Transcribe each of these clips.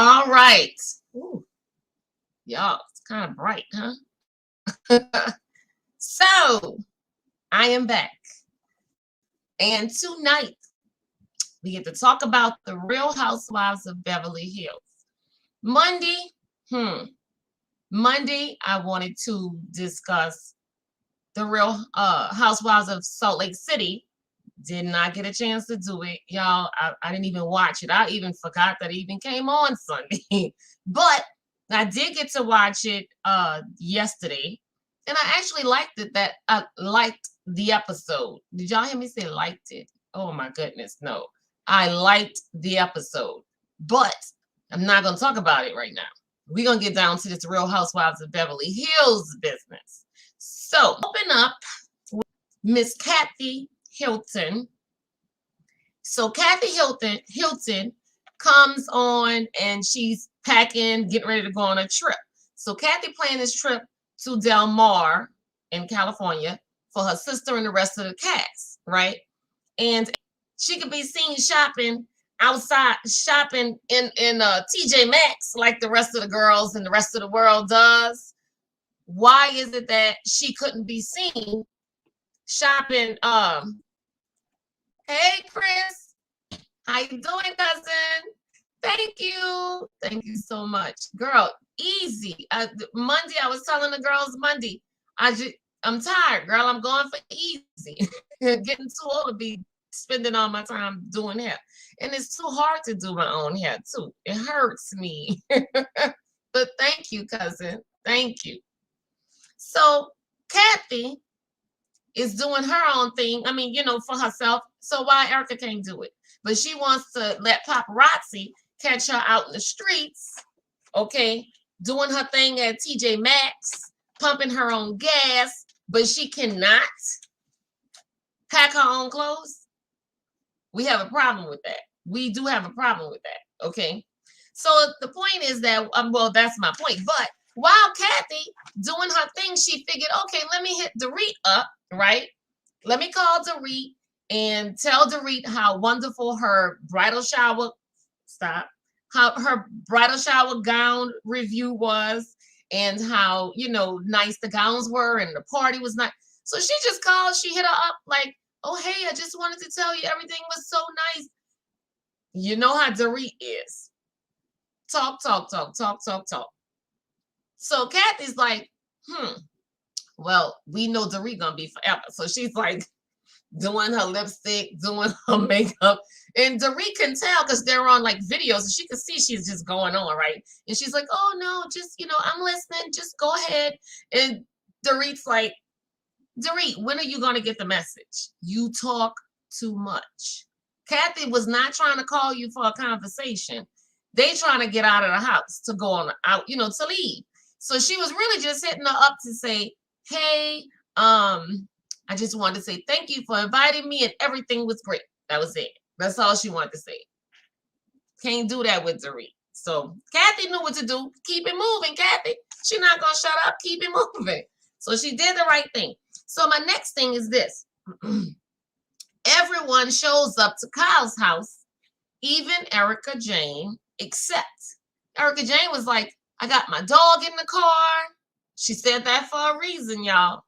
All right. Ooh, y'all, it's kind of bright, huh? So I am back. And tonight we get to talk about the Real Housewives of Beverly Hills. Monday, hmm. Monday, I wanted to discuss the Real Housewives of Salt Lake City. Did not get a chance to do it, y'all. I didn't even watch it. I even forgot that it even came on Sunday. But I did get to watch it yesterday, and I actually liked it. That I liked the episode. Did y'all hear me say liked it? Oh my goodness, no. I liked the episode, but I'm not gonna talk about it right now. We're gonna get down to this Real Housewives of Beverly Hills business. So open up with Miss Kathy Hilton. So Kathy Hilton comes on and she's packing, getting ready to go on a trip. So Kathy planned this trip to Del Mar in California for her sister and the rest of the cast, right? And she could be seen shopping outside, shopping in TJ Maxx like the rest of the girls and the rest of the world does. Why is it that she couldn't be seen shopping? Hey Chris, how you doing, cousin? Thank you so much, girl. Easy. Monday, I was telling the girls Monday. I'm tired, girl. I'm going for easy. Getting too old to be spending all my time doing hair, and it's too hard to do my own hair too. It hurts me. But thank you, cousin. Thank you. So Kathy is doing her own thing. I mean, for herself. So why Erica can't do it? But she wants to let paparazzi catch her out in the streets, okay, doing her thing at TJ Maxx, pumping her own gas, but she cannot pack her own clothes. We have a problem with that. We do have a problem with that, okay? So the point is that, well, that's my point. But while Kathy doing her thing, she figured, okay, let me hit Dorit up, right? Let me call Dorit and tell Dorit how wonderful her bridal shower, how her bridal shower gown review was, and how, nice the gowns were and the party was nice. So she just called, she hit her up like, oh, hey, I just wanted to tell you everything was so nice. You know how Dorit is. Talk. So Kathy's like, well, we know Dorit gonna be forever. So she's like doing her lipstick, doing her makeup. And Dorit can tell because they're on like videos and she can see she's just going on, right? And she's like, oh no, just, I'm listening. Just go ahead. And Dorit's like, Dorit, when are you gonna get the message? You talk too much. Kathy was not trying to call you for a conversation. They trying to get out of the house to go on out, to leave. So she was really just hitting her up to say, hey, I just wanted to say thank you for inviting me and everything was great. That was it. That's all she wanted to say. Can't do that with Dorit. So Kathy knew what to do. Keep it moving, Kathy. She's not going to shut up. Keep it moving. So she did the right thing. So my next thing is this. Everyone shows up to Kyle's house, even Erica Jane, except Erica Jane was like, I got my dog in the car. She said that for a reason, y'all.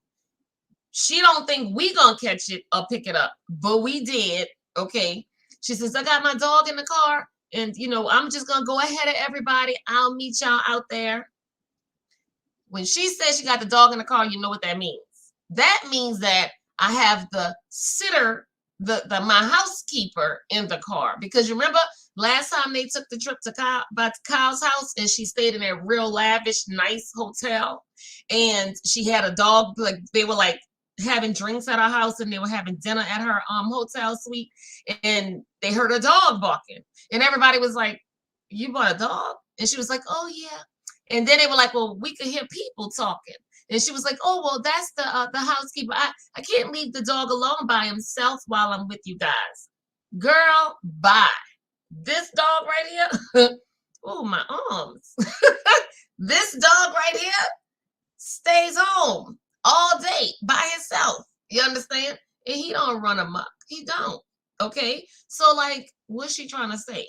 She don't think we gonna catch it or pick it up, but we did, okay? She says, I got my dog in the car, and, I'm just gonna go ahead of everybody. I'll meet y'all out there. When she says she got the dog in the car, you know what that means. That means that I have the sitter, my housekeeper in the car. Because you remember last time they took the trip to Kyle's house and she stayed in a real lavish, nice hotel. And she had a dog, like they were like having drinks at her house and they were having dinner at her hotel suite. And they heard a dog barking. And everybody was like, you bought a dog? And she was like, oh yeah. And then they were like, well, we could hear people talking. And she was like, oh, well, that's the housekeeper. I can't leave the dog alone by himself while I'm with you guys. Girl, bye. This dog right here. Oh, my arms. This dog right here stays home all day by himself. You understand? And he don't run amok. He don't. Okay? So, like, what's she trying to say?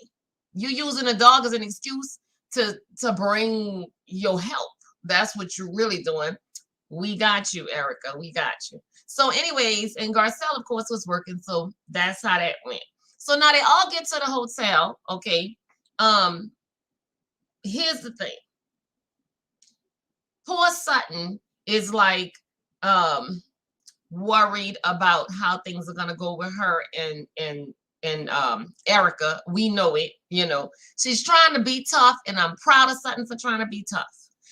You using a dog as an excuse to bring your help. That's what you're really doing. We got you, Erica. We got you. So, anyways, and Garcelle, of course, was working. So that's how that went. So now they all get to the hotel. Okay. Um, Here's the thing. Poor Sutton is like worried about how things are gonna go with her and Erica. We know it, you know. She's trying to be tough, and I'm proud of Sutton for trying to be tough.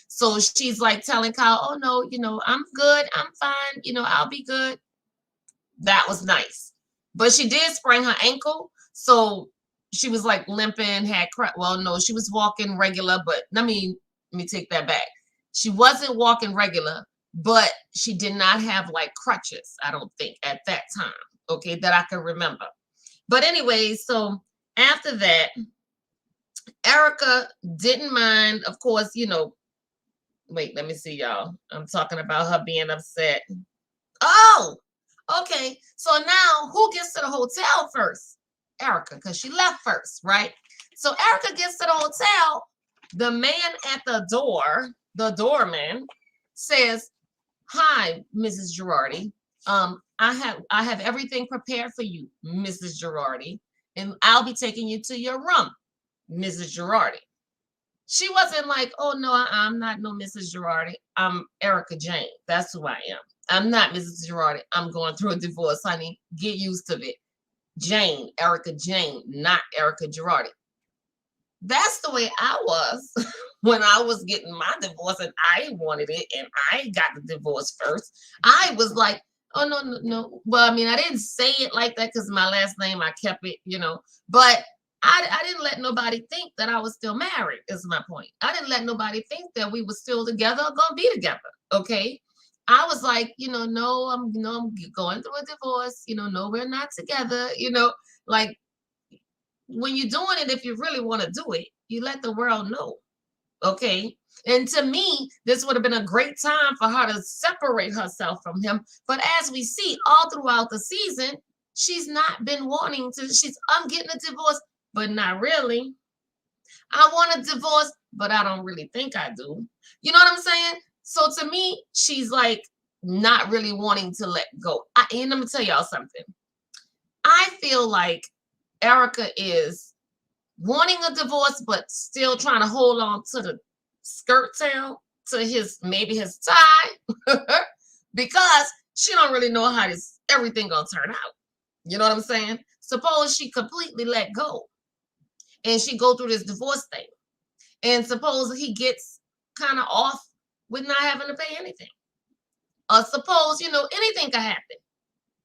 So she's like telling Kyle, oh no, you know, I'm good, I'm fine, you know, I'll be good. That was nice. But she did sprain her ankle. So she was like limping, had crap. Well, no, she was walking regular, but let me take that back. She wasn't walking regular, but she did not have like crutches, I don't think, at that time. Okay, that I can remember. But anyway, so after that, Erica didn't mind, of course, you know. Wait, let me see, y'all. I'm talking about her being upset. Oh, okay. So now who gets to the hotel first? Erica, because she left first, right? So Erica gets to the hotel. The man at the door, the doorman, says, "Hi, Mrs. Girardi. I have everything prepared for you, Mrs. Girardi, and I'll be taking you to your room, Mrs. Girardi." She wasn't like, "Oh no, I'm not no Mrs. Girardi. I'm Erica Jane. That's who I am. I'm not Mrs. Girardi. I'm going through a divorce, honey. Get used to it. Jane, Erica Jane, not Erica Girardi." That's the way I was when I was getting my divorce and I wanted it and I got the divorce first. I was like, oh, no, no, no. Well, I mean, I didn't say it like that because my last name, I kept it, you know, but I didn't let nobody think that I was still married, is my point. I didn't let nobody think that we were still together or going to be together. Okay. I was like, you know, no, I'm going through a divorce. You know, no, we're not together. You know, like when you're doing it, if you really want to do it, you let the world know. Okay. And to me, this would have been a great time for her to separate herself from him. But as we see all throughout the season, she's not been wanting to. I'm getting a divorce, but not really. I want a divorce, but I don't really think I do. You know what I'm saying? So to me, she's like not really wanting to let go. And let me tell y'all something. I feel like Erica is wanting a divorce, but still trying to hold on to the skirt tail, to maybe his tie, because she don't really know how everything gonna turn out. You know what I'm saying? Suppose she completely let go and she go through this divorce thing, and suppose he gets kind of off with not having to pay anything, or suppose, you know, anything could happen.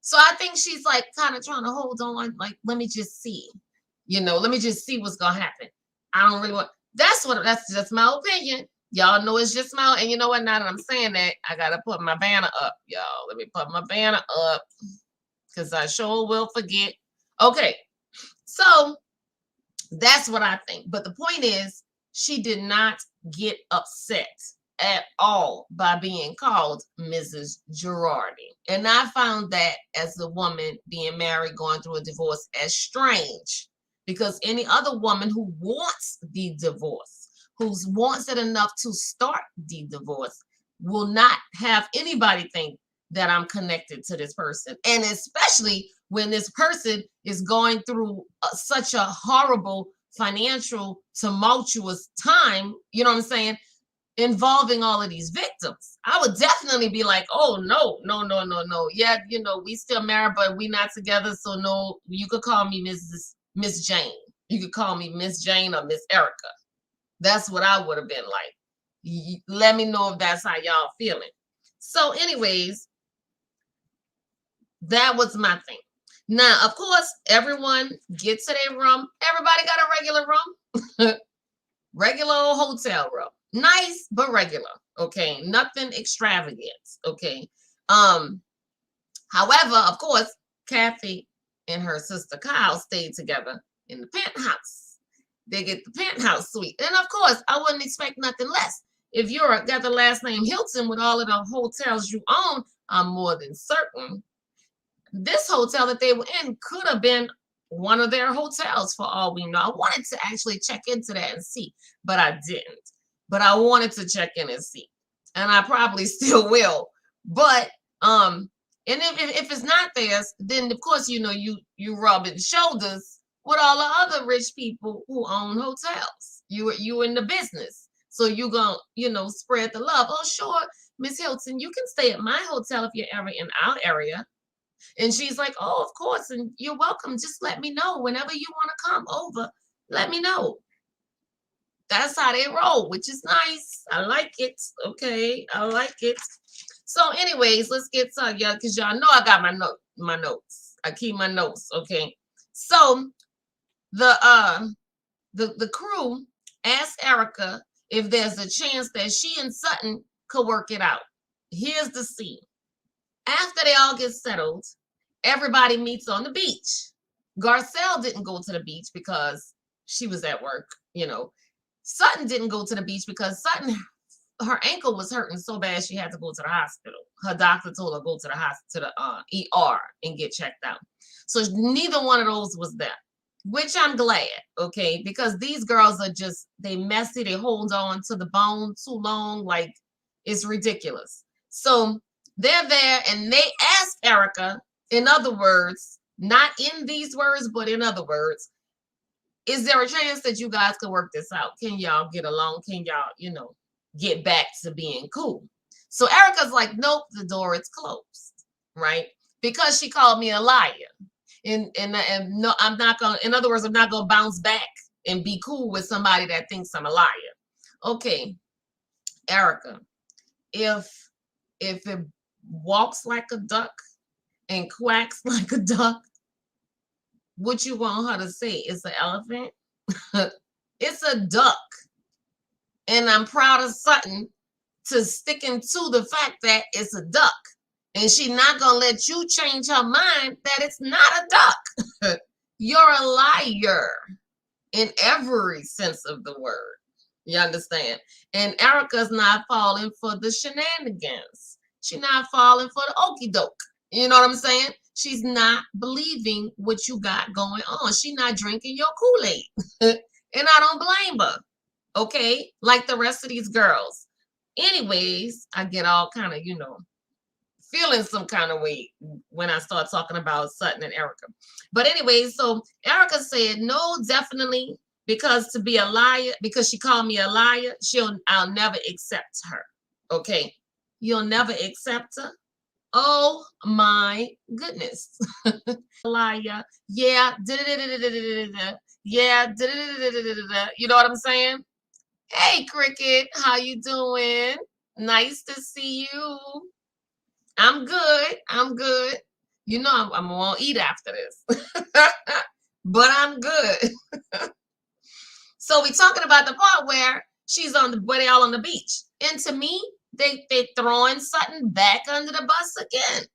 So I think she's like kind of trying to hold on, like, let me just see, you know, let me just see what's gonna happen. I don't really want. That's just my opinion. Y'all know it's just my. And you know what? Now that I'm saying that, I gotta put my banner up, y'all. Let me put my banner up because I sure will forget. Okay, so that's what I think. But the point is, she did not get upset at all by being called Mrs. Girardi. And I found that, as a woman being married, going through a divorce, as strange, because any other woman who wants the divorce, who wants it enough to start the divorce, will not have anybody think that I'm connected to this person. And especially when this person is going through such a horrible financial tumultuous time, you know what I'm saying, involving all of these victims. I would definitely be like, oh no, no, no, no, no. Yeah, you know, we still married, but we not together. So no, you could call me Miss Jane. You could call me Miss Jane or Miss Erica. That's what I would have been like. Let me know if that's how y'all feeling. So anyways, that was my thing. Now, of course, everyone gets to their room. Everybody got a regular room. Regular old hotel room. Nice, but regular. Okay. Nothing extravagant. Okay. However, of course, Kathy and her sister Kyle stayed together in the penthouse. They get the penthouse suite. And of course, I wouldn't expect nothing less. If you're got the last name Hilton with all of the hotels you own, I'm more than certain this hotel that they were in could have been one of their hotels for all we know. I wanted to actually check into that and see, but I didn't. But I wanted to check in and see. And I probably still will. But and if it's not theirs, then of course you rubbing shoulders with all the other rich people who own hotels. You in the business. So you gonna, spread the love. Oh, sure, Miss Hilton, you can stay at my hotel if you're ever in our area. And she's like, oh, of course, and you're welcome. Just let me know whenever you want to come over. Let me know. That's how they roll, which is nice. I like it. Okay, I like it. So, anyways, let's get to y'all, because y'all know I got my notes. I keep my notes. Okay. So the crew asked Erica if there's a chance that she and Sutton could work it out. Here's the scene. After they all get settled, everybody meets on the beach. Garcelle didn't go to the beach because she was at work, Sutton didn't go to the beach because Sutton, her ankle was hurting so bad she had to go to the hospital. Her doctor told her to go to the hospital, to the ER and get checked out. So neither one of those was there, which I'm glad, okay, because these girls are just, they messy. They hold on to the bone too long. Like, it's ridiculous. So they're there and they asked Erica, in other words, not in these words, but in other words, is there a chance that you guys can work this out? Can y'all get along? Can y'all, get back to being cool? So Erica's like, nope, the door is closed, right? Because she called me a liar. And no, I'm not gonna, in other words, I'm not gonna bounce back and be cool with somebody that thinks I'm a liar. Okay, Erica, if it walks like a duck and quacks like a duck, what you want her to say? It's an elephant? It's a duck. And I'm proud of Sutton to sticking to the fact that it's a duck. And she's not going to let you change her mind that it's not a duck. You're a liar in every sense of the word. You understand? And Erica's not falling for the shenanigans. She's not falling for the okie doke. You know what I'm saying? She's not believing what you got going on. She's not drinking your Kool-Aid. And I don't blame her. Okay? Like the rest of these girls. Anyways, I get all kind of, feeling some kind of way when I start talking about Sutton and Erica. But anyways, so Erica said, no, definitely, because to be a liar, because she called me a liar, I'll never accept her. Okay? You'll never accept her? Oh my goodness. Liar. Yeah. Yeah. You know what I'm saying? Hey, Cricket, how you doing? Nice to see you. I'm good. I'm good. I'm gonna eat after this. But I'm good. So we're talking about the part where where they all on the beach. And to me, they throwing Sutton back under the bus again.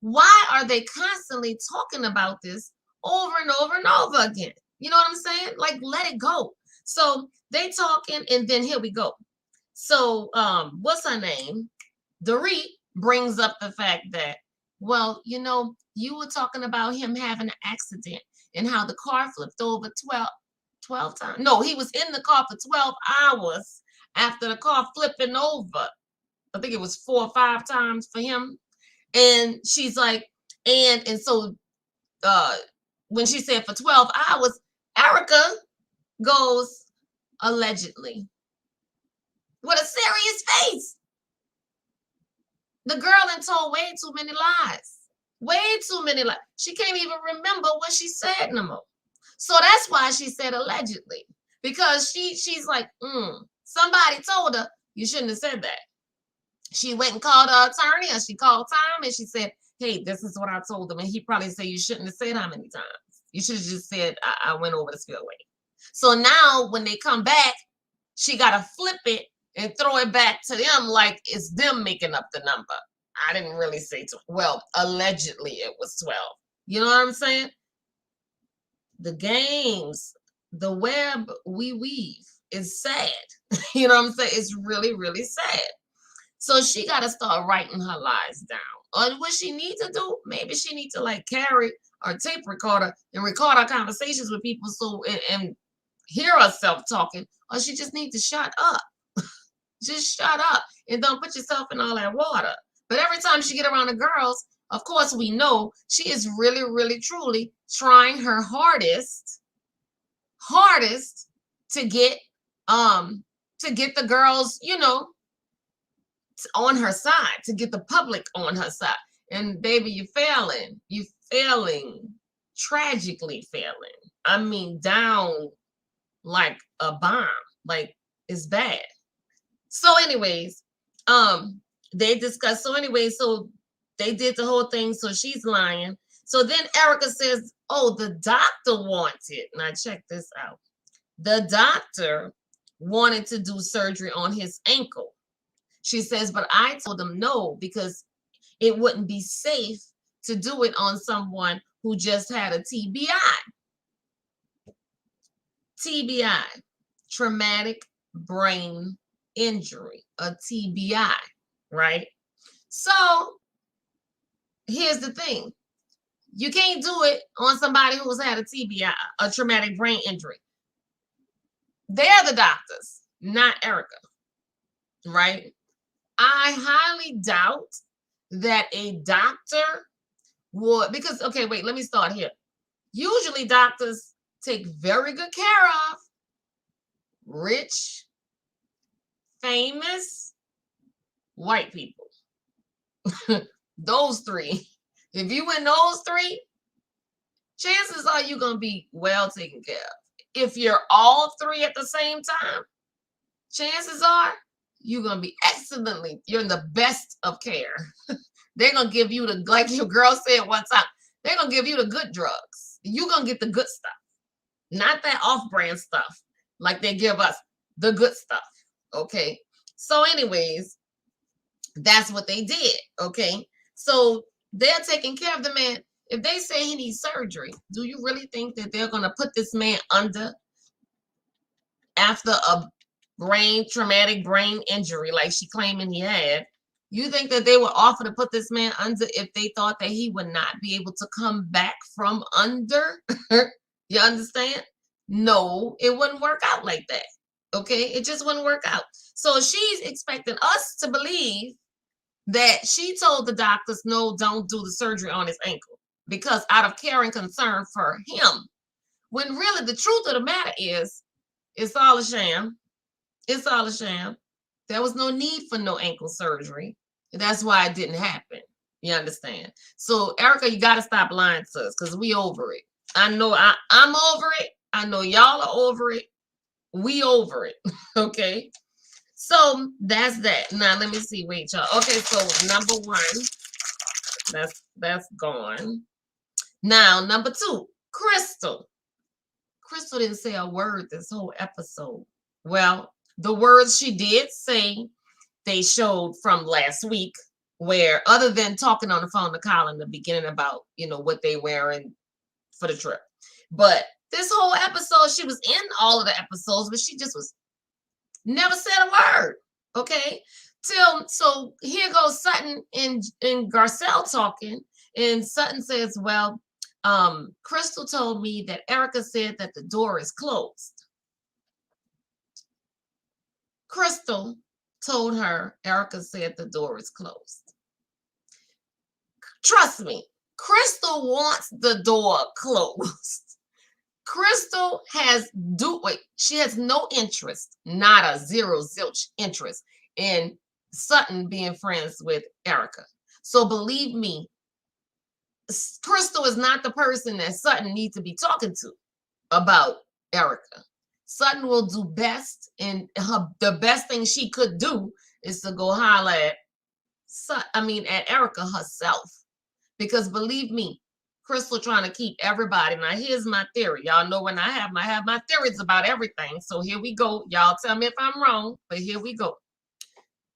Why are they constantly talking about this over and over and over again? You know what I'm saying? Like, let it go. So they talking, and then here we go. So what's her name? Dorit brings up the fact that, well, you were talking about him having an accident and how the car flipped over 12 times. No, he was in the car for 12 hours after the car flipping over. I think it was 4 or 5 times for him. And she's like, and so when she said for 12 hours, Erica goes, allegedly, with a serious face. The girl done told way too many lies. Way too many lies. She can't even remember what she said no more. So that's why she said allegedly. Because she's like, somebody told her you shouldn't have said that. She went and called her attorney, and she called Tom, and she said, hey, this is what I told him. And he probably said, you shouldn't have said how many times. You should have just said, I went over the spillway. So now when they come back, she got to flip it and throw it back to them like it's them making up the number. I didn't really say 12. Well, allegedly it was 12. You know what I'm saying? The games, the web we weave is sad. You know what I'm saying? It's really, really sad. So she got to start writing her lies down. Or what she needs to do, maybe she needs to like carry our tape recorder and record our conversations with people so and hear herself talking, or she just needs to shut up. Just shut up and don't put yourself in all that water. But every time she get around the girls, of course we know she is really, really, truly trying her hardest to get the girls, on her side, to get the public on her side. And baby, you're failing. You failing, tragically failing. I mean, down like a bomb. Like, it's bad. So anyways, they discussed. So anyways, so they did the whole thing. So she's lying. So then Erica says, oh, the doctor wanted. Now check this out. The doctor wanted to do surgery on his ankle. She says, but I told him no, because it wouldn't be safe to do it on someone who just had a TBI. TBI, traumatic brain injury, a TBI, right? So here's the thing. You can't do it on somebody who's had a TBI, a traumatic brain injury. They're the doctors, not Erica, right? I highly doubt that a doctor would, because, okay, wait, let me start here. Usually doctors take very good care of rich, famous, white people. Those three. If you in those three, chances are you're going to be well taken care of. If you're all three at the same time, chances are you're going to be you're in the best of care. They're going to give you the, like your girl said one time, they're going to give you the good drugs. You're going to get the good stuff, not that off-brand stuff like they give us, the good stuff. Okay. So anyways, that's what they did. Okay. So they're taking care of the man. If they say he needs surgery, do you really think that they're going to put this man under after a traumatic brain injury like she claiming he had? You think that they would offer to put this man under if they thought that he would not be able to come back from under? You understand? No, it wouldn't work out like that. Okay, it just wouldn't work out. So she's expecting us to believe that she told the doctors, no, don't do the surgery on his ankle, because out of care and concern for him. When really the truth of the matter is, it's all a sham. It's all a sham. There was no need for no ankle surgery. That's why it didn't happen. You understand? So Erica, you got to stop lying to us, because we over it. I know I'm over it. I know y'all are over it. We over it. Okay. So that's that. Now let me see. Wait, y'all. Okay, so number one, that's gone. Now number two, Crystal. Crystal didn't say a word this whole episode. Well, the words she did say, they showed from last week, where other than talking on the phone to Colin in the beginning about, what they wearing for the trip. But this whole episode, she was in all of the episodes, but she just was never said a word. Okay. So here goes Sutton and Garcelle talking, and Sutton says, well, Crystal told me that Erica said that the door is closed. Crystal told her Erica said the door is closed. Trust me, Crystal wants the door closed. Crystal she has no interest, not a zero zilch interest in Sutton being friends with Erica. So believe me, Crystal is not the person that Sutton needs to be talking to about Erica. Sutton will do best, and the best thing she could do is to go holler at Erica herself. Because believe me, Crystal trying to keep everybody. Now, here's my theory. Y'all know when I have my theories about everything. So here we go. Y'all tell me if I'm wrong, but here we go.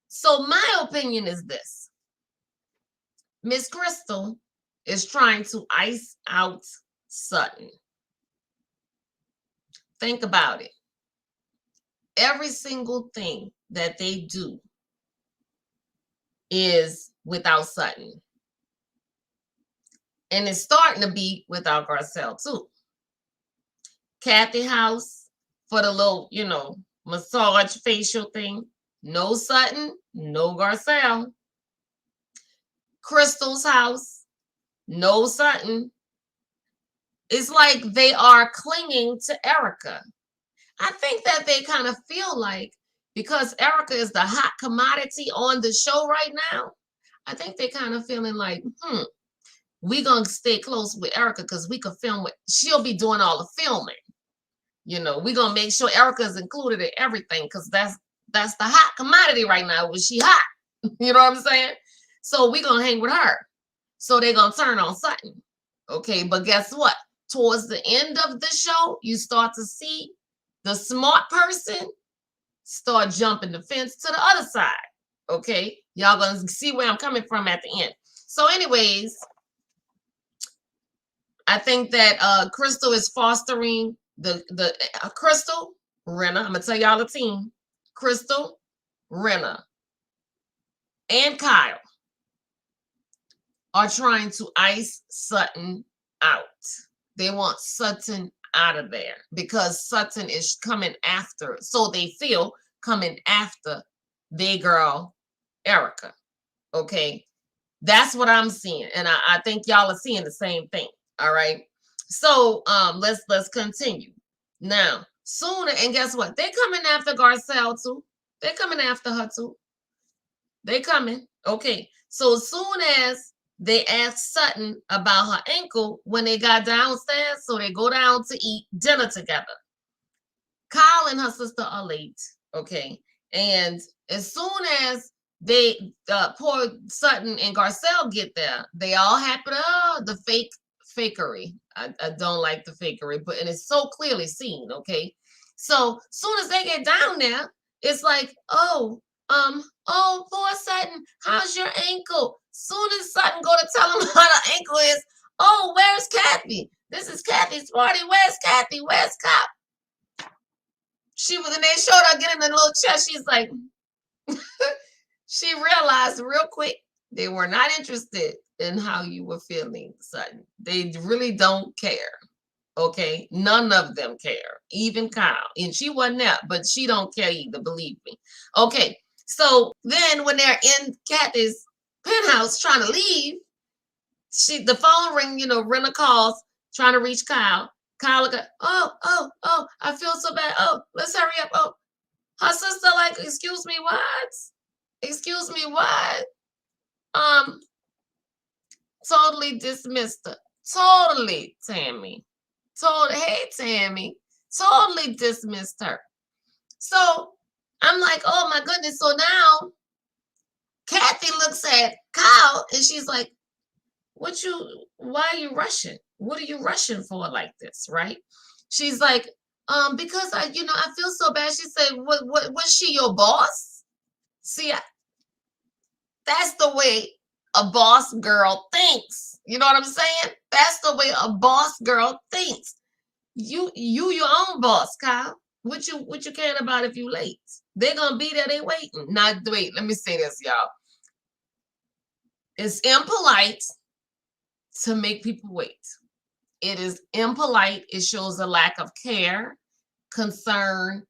So my opinion is this. Miss Crystal is trying to ice out Sutton. Think about it. Every single thing that they do is without Sutton. And it's starting to be without Garcelle too. Kathy house for the little, massage facial thing. No Sutton, no Garcelle. Crystal's house, no Sutton. It's like they are clinging to Erica. I think that they kind of feel like because Erica is the hot commodity on the show right now, I think they kind of feeling like, we gonna stay close with Erica because we could film with, she'll be doing all the filming. We gonna make sure Erica is included in everything because that's the hot commodity right now. Was she hot? You know what I'm saying? So we gonna hang with her. So they're gonna turn on Sutton. Okay, but guess what? Towards the end of the show, you start to see the smart person start jumping the fence to the other side. Okay, y'all gonna see where I'm coming from at the end. So, anyways, I think that Crystal is fostering the Crystal, Renna. I'm gonna tell y'all the team: Crystal, Renna, and Kyle are trying to ice Sutton out. They want Sutton out of there because Sutton is coming after, so they feel coming after their girl Erica. Okay, that's what I'm seeing, and I think y'all are seeing the same thing. All right, so let's continue now. Sooner, and guess what? They're coming after Garcelle too. They're coming after her too. They coming. Okay, so as soon as they asked Sutton about her ankle when they got downstairs, so they go down to eat dinner together. Kyle and her sister are late, okay? And as soon as they poor Sutton and Garcelle get there, they all happen to the fakery. I don't like the fakery, but and it's so clearly seen, okay? So as soon as they get down there, it's like, oh, poor Sutton, how's your ankle? Soon as Sutton go to tell him how the ankle is, oh, where's Kathy? This is Kathy's party. Where's Kathy? Where's Cop? She was, and they showed her getting a little chest. She's like, she realized real quick they were not interested in how you were feeling, Sutton. They really don't care. Okay, none of them care, even Kyle, and she wasn't there, but she don't care either. Believe me. Okay, so then when they're in Kathy's penthouse trying to leave, the phone ring. Renna calls trying to reach Kyle. Kyle goes, oh, I feel so bad. Oh, let's hurry up. Oh, her sister like, excuse me, what? Excuse me, what? Totally dismissed her. Totally, Tammy. Hey, Tammy. Totally dismissed her. So I'm like, oh my goodness. So now Kathy looks at Kyle and she's like, why are you rushing? What are you rushing for like this, right? She's like, because I feel so bad. She said, what was she your boss? See, that's the way a boss girl thinks. You know what I'm saying? That's the way a boss girl thinks. You your own boss, Kyle. What you caring about if you late? They're gonna be there, they waiting. Not wait, let me say this, y'all. It's impolite to make people wait. It is impolite. It shows a lack of care, concern,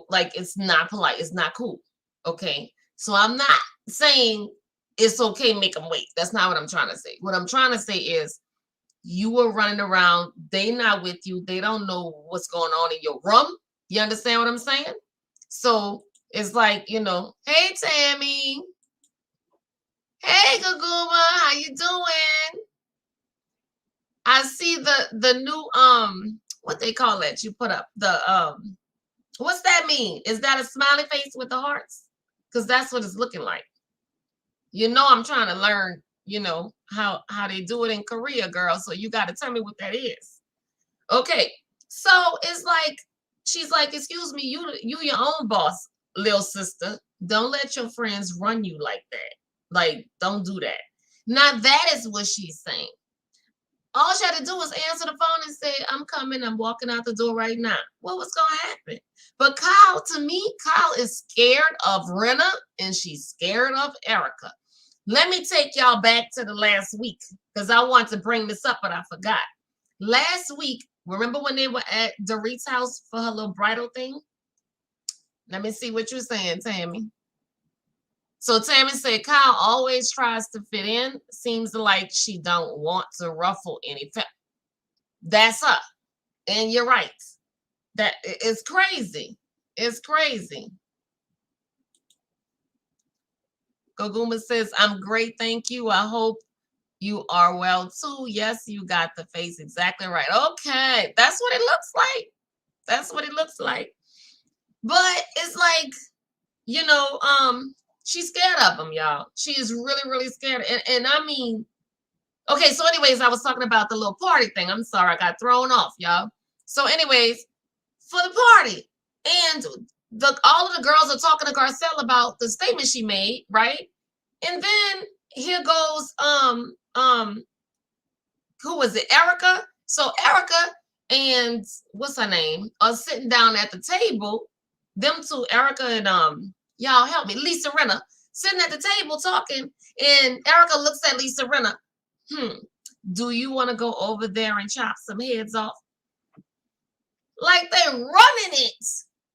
like it's not polite. It's not cool. Okay. So I'm not saying it's okay, make them wait. That's not what I'm trying to say. What I'm trying to say is you were running around. They not with you. They don't know what's going on in your room. You understand what I'm saying? So it's like, hey, Tammy. Hey, Gaguma, how you doing? I see the new what they call it. You put up the what's that mean? Is that a smiley face with the hearts? Because that's what it's looking like. I'm trying to learn, how they do it in Korea, girl. So you got to tell me what that is. Okay. So it's like she's like, excuse me, you your own boss, little sister. Don't let your friends run you like that. Like, don't do that. Now that is what she's saying. All she had to do was answer the phone and say, I'm coming, I'm walking out the door right now. What was going to happen? But Kyle, to me, Kyle is scared of Renna and she's scared of Erica. Let me take y'all back to the last week because I want to bring this up, but I forgot. Last week, remember when they were at Dorit's house for her little bridal thing? Let me see what you're saying, Tammy. So Tammy said Kyle always tries to fit in. Seems like she don't want to ruffle any feathers. That's her. And you're right. That is crazy. It's crazy. Goguma says, I'm great, thank you. I hope you are well too. Yes, you got the face exactly right. Okay, that's what it looks like. That's what it looks like. But it's like, you know, she's scared of him, y'all. She is really, really scared. And I mean, okay, so anyways, I was talking about the little party thing. I'm sorry, I got thrown off, y'all. So anyways, for the party, and all of the girls are talking to Garcelle about the statement she made, right? And then here goes who was it? Erica. So Erica and what's her name are sitting down at the table. Them two, Erica and y'all help me, Lisa Rinna, sitting at the table talking, and Erica looks at Lisa Rinna. Do you want to go over there and chop some heads off? Like they're running it.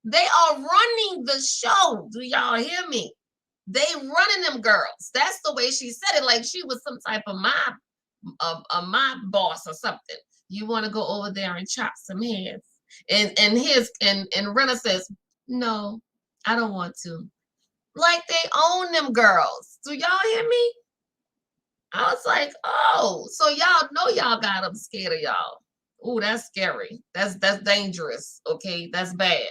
They are running the show. Do y'all hear me? They running them girls. That's the way she said it, like she was some type of mob boss or something. You want to go over there and chop some heads? And Renna says, no, I don't want to. Like they own them girls. Do y'all hear me? I was like, oh, so y'all know y'all got them scared of y'all. Ooh, that's scary. That's dangerous. Okay, that's bad.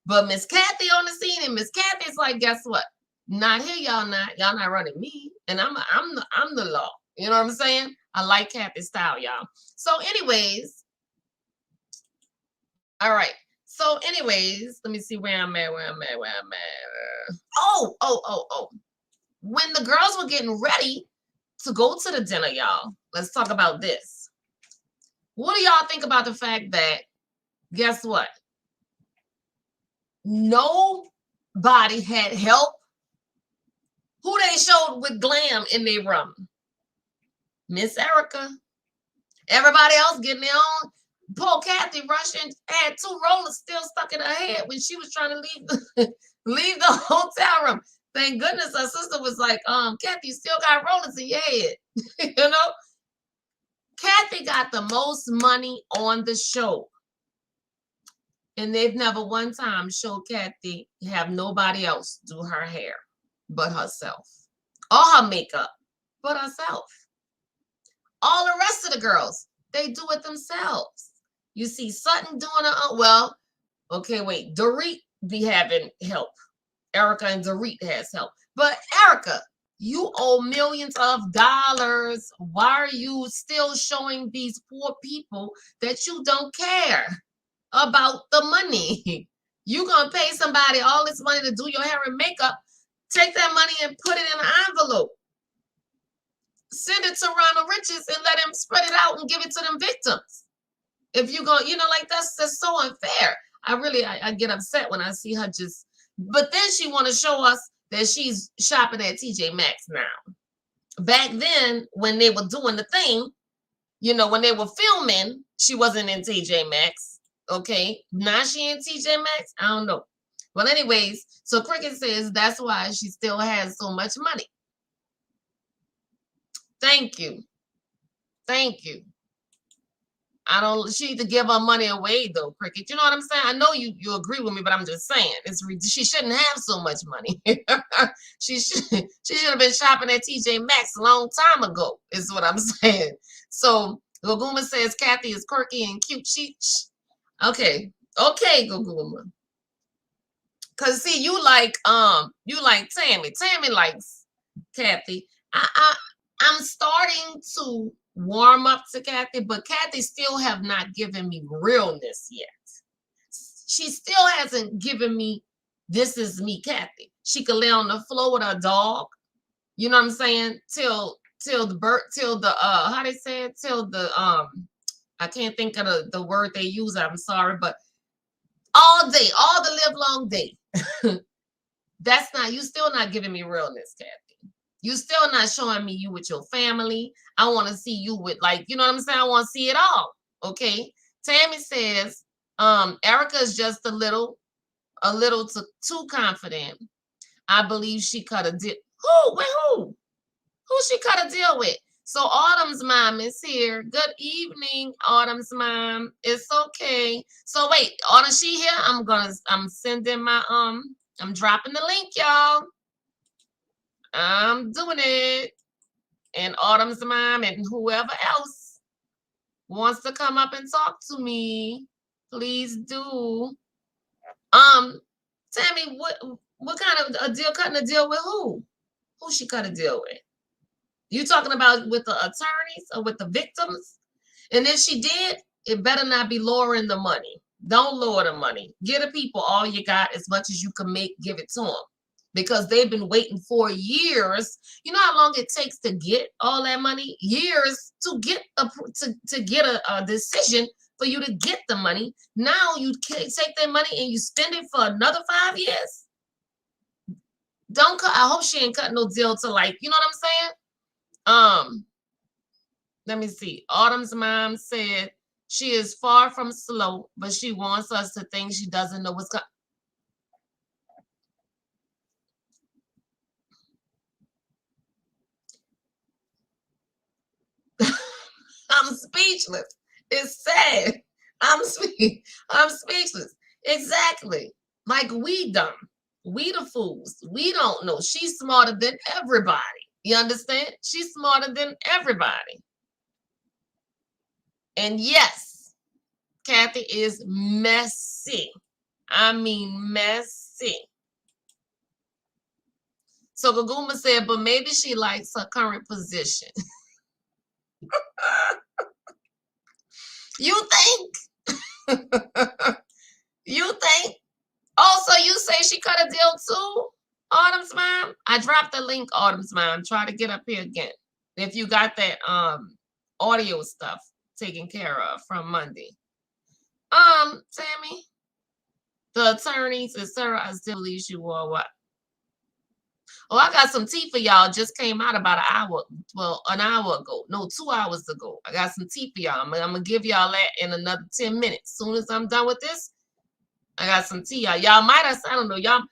But Miss Kathy on the scene, and Miss Kathy's like, guess what? Not here, y'all not. Y'all not running me. And I'm the law. You know what I'm saying? I like Kathy's style, y'all. So, anyways, all right. So, anyways, let me see where I'm at. Oh. When the girls were getting ready to go to the dinner, y'all, let's talk about this. What do y'all think about the fact that, guess what? Nobody had help. Who they showed with glam in their room? Miss Erica. Everybody else getting their own. Poor Kathy rushing had 2 rollers still stuck in her head when she was trying to leave the hotel room. Thank goodness her sister was like, Kathy, you still got rollers in your head. You know? Kathy got the most money on the show. And they've never one time showed Kathy have nobody else do her hair but herself. Or her makeup, but herself. All the rest of the girls, they do it themselves. You see Sutton doing her own. Well, okay, wait. Dorit be having help. Erica and Dorit has help. But Erica, you owe millions of dollars. Why are you still showing these poor people that you don't care about the money? You gonna pay somebody all this money to do your hair and makeup. Take that money and put it in an envelope. Send it to Ronald Riches and let him spread it out and give it to them victims. If you go, like that's so unfair. I get upset when I see her just, but then she want to show us that she's shopping at TJ Maxx now. Back then, when they were doing the thing, when they were filming, she wasn't in TJ Maxx. Okay, now she in TJ Maxx. I don't know. Well, anyways, so Cricket says that's why she still has so much money. Thank you. Thank you. She need to give her money away though, Cricket. You know what I'm saying? I know you agree with me, but I'm just saying she shouldn't have so much money. she should have been shopping at TJ Maxx a long time ago, is what I'm saying. So Goguma says Kathy is quirky and cute. Okay, Goguma. Cause see, you like Tammy. Tammy likes Kathy. I'm starting to warm up to Kathy, but Kathy still have not given me realness yet. She still hasn't given me, this is me, Kathy. She could lay on the floor with her dog. You know what I'm saying? Till the how they say it, till the I can't think of the word they use. I'm sorry, but all day, all the live long day. You still not giving me realness, Kathy. You still not showing me you with your family. I want to see you with, like, you know what I'm saying? I want to see it all. Okay. Tammy says, Erica is just a little too confident. I believe she cut a deal. Who? With who? Who she cut a deal with? So Autumn's mom is here. Good evening, Autumn's mom. It's okay. So wait, Autumn, she here? I'm sending my I'm dropping the link, y'all. I'm doing it. And Autumn's mom and whoever else wants to come up and talk to me, please do. Tammy, what kind of a deal? Cutting a deal with who? Who she cut a deal with? You talking about with the attorneys or with the victims? And if she did, it better not be lowering the money. Don't lower the money. Give the people all you got, as much as you can make. Give it to them, because they've been waiting for years. You know how long it takes to get all that money? Years to get a decision for you to get the money. Now you take that money and you spend it for another 5 years. Don't cut. I hope she ain't cutting no deal to, like, you know what I'm saying? Let me see. Autumn's mom said she is far from slow, but she wants us to think she doesn't know what's coming. I'm speechless. It's sad. I'm speechless. Exactly. Like, we dumb. We the fools. We don't know. She's smarter than everybody. You understand? She's smarter than everybody. And yes, Kathy is messy. I mean, messy. So Gaguma said, but maybe she likes her current position. You think? You think? Also, you say she cut a deal too, Autumn's mom? I dropped the link, Autumn's mom. Try to get up here again. If you got that audio stuff taken care of from Monday. Tammy, the attorneys, etc. I still believe you or what? Oh, I got some tea for y'all. Just came out about an hour ago. No, 2 hours ago. I got some tea for y'all. I'm gonna give y'all that in another 10 minutes. Soon as I'm done with this, I got some tea, y'all. Y'all might have, I don't know, y'all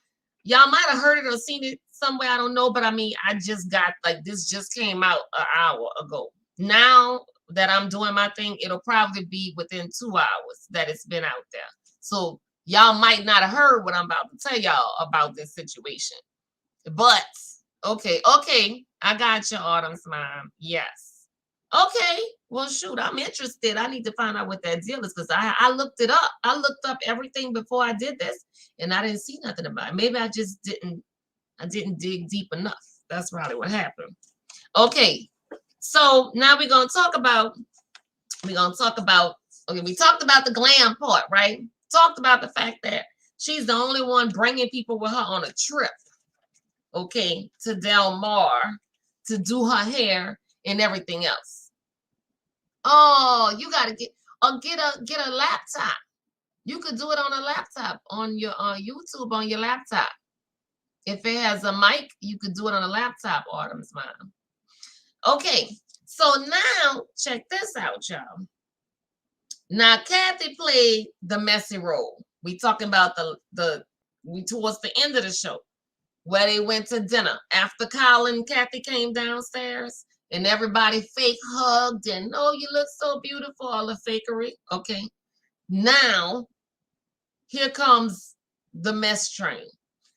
might have heard it or seen it somewhere. I don't know, but I mean, I just got, like, this just came out an hour ago. Now that I'm doing my thing, it'll probably be within 2 hours that it's been out there. So y'all might not have heard what I'm about to tell y'all about this situation. But okay, I got you, Autumn's mom. Yes. Okay. Well, shoot, I'm interested. I need to find out what that deal is, because I looked it up. I looked up everything before I did this, and I didn't see nothing about it. Maybe I just didn't dig deep enough. That's probably what happened. Okay. So now we're gonna talk about okay, we talked about the glam part, right? Talked about the fact that she's the only one bringing people with her on a trip, okay, to Del Mar to do her hair and everything else. Oh, you gotta get a laptop. You could do it on a laptop, on your YouTube, on your laptop. If it has a mic, you could do it on a laptop, Autumn's mom. Okay, so now check this out, y'all. Now Kathy played the messy role. We talking about we towards the end of the show, where they went to dinner after Kyle and Kathy came downstairs and everybody fake hugged and, oh, you look so beautiful, all the fakery. Okay. Now, here comes the mess train.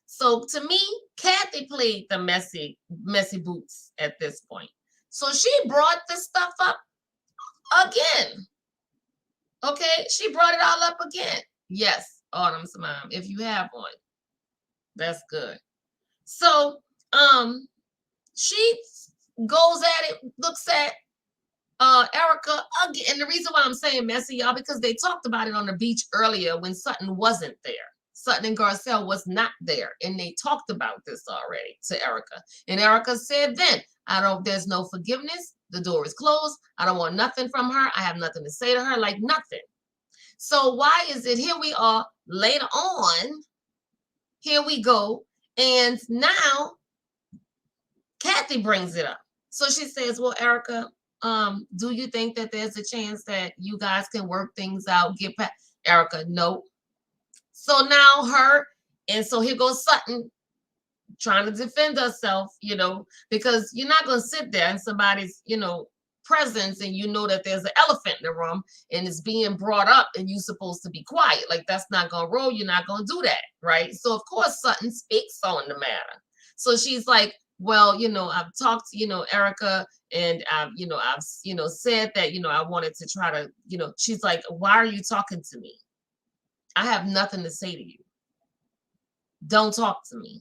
So to me, Kathy played the messy boots at this point. So she brought the stuff up again. Okay. She brought it all up again. Yes, Autumn's mom, if you have one. That's good. So she goes at it, looks at Erica again. And the reason why I'm saying messy, y'all, because they talked about it on the beach earlier when Sutton wasn't there. Sutton and Garcelle was not there. And they talked about this already to Erica. And Erica said then, there's no forgiveness. The door is closed. I don't want nothing from her. I have nothing to say to her, like nothing. So why is it, here we are later on, here we go. And now Kathy brings it up. So she says, well, Erica, do you think that there's a chance that you guys can work things out? Get back. Erica, no. So now and so here goes Sutton trying to defend herself, because you're not going to sit there in somebody's, presence and you know that there's an elephant in the room and it's being brought up and you're supposed to be quiet. Like, that's not going to roll. You're not going to do that, right? So, of course, Sutton speaks on the matter. So she's like, well, I've talked to, Erica, and I've said that, I wanted to try to, she's like, why are you talking to me? I have nothing to say to you. Don't talk to me.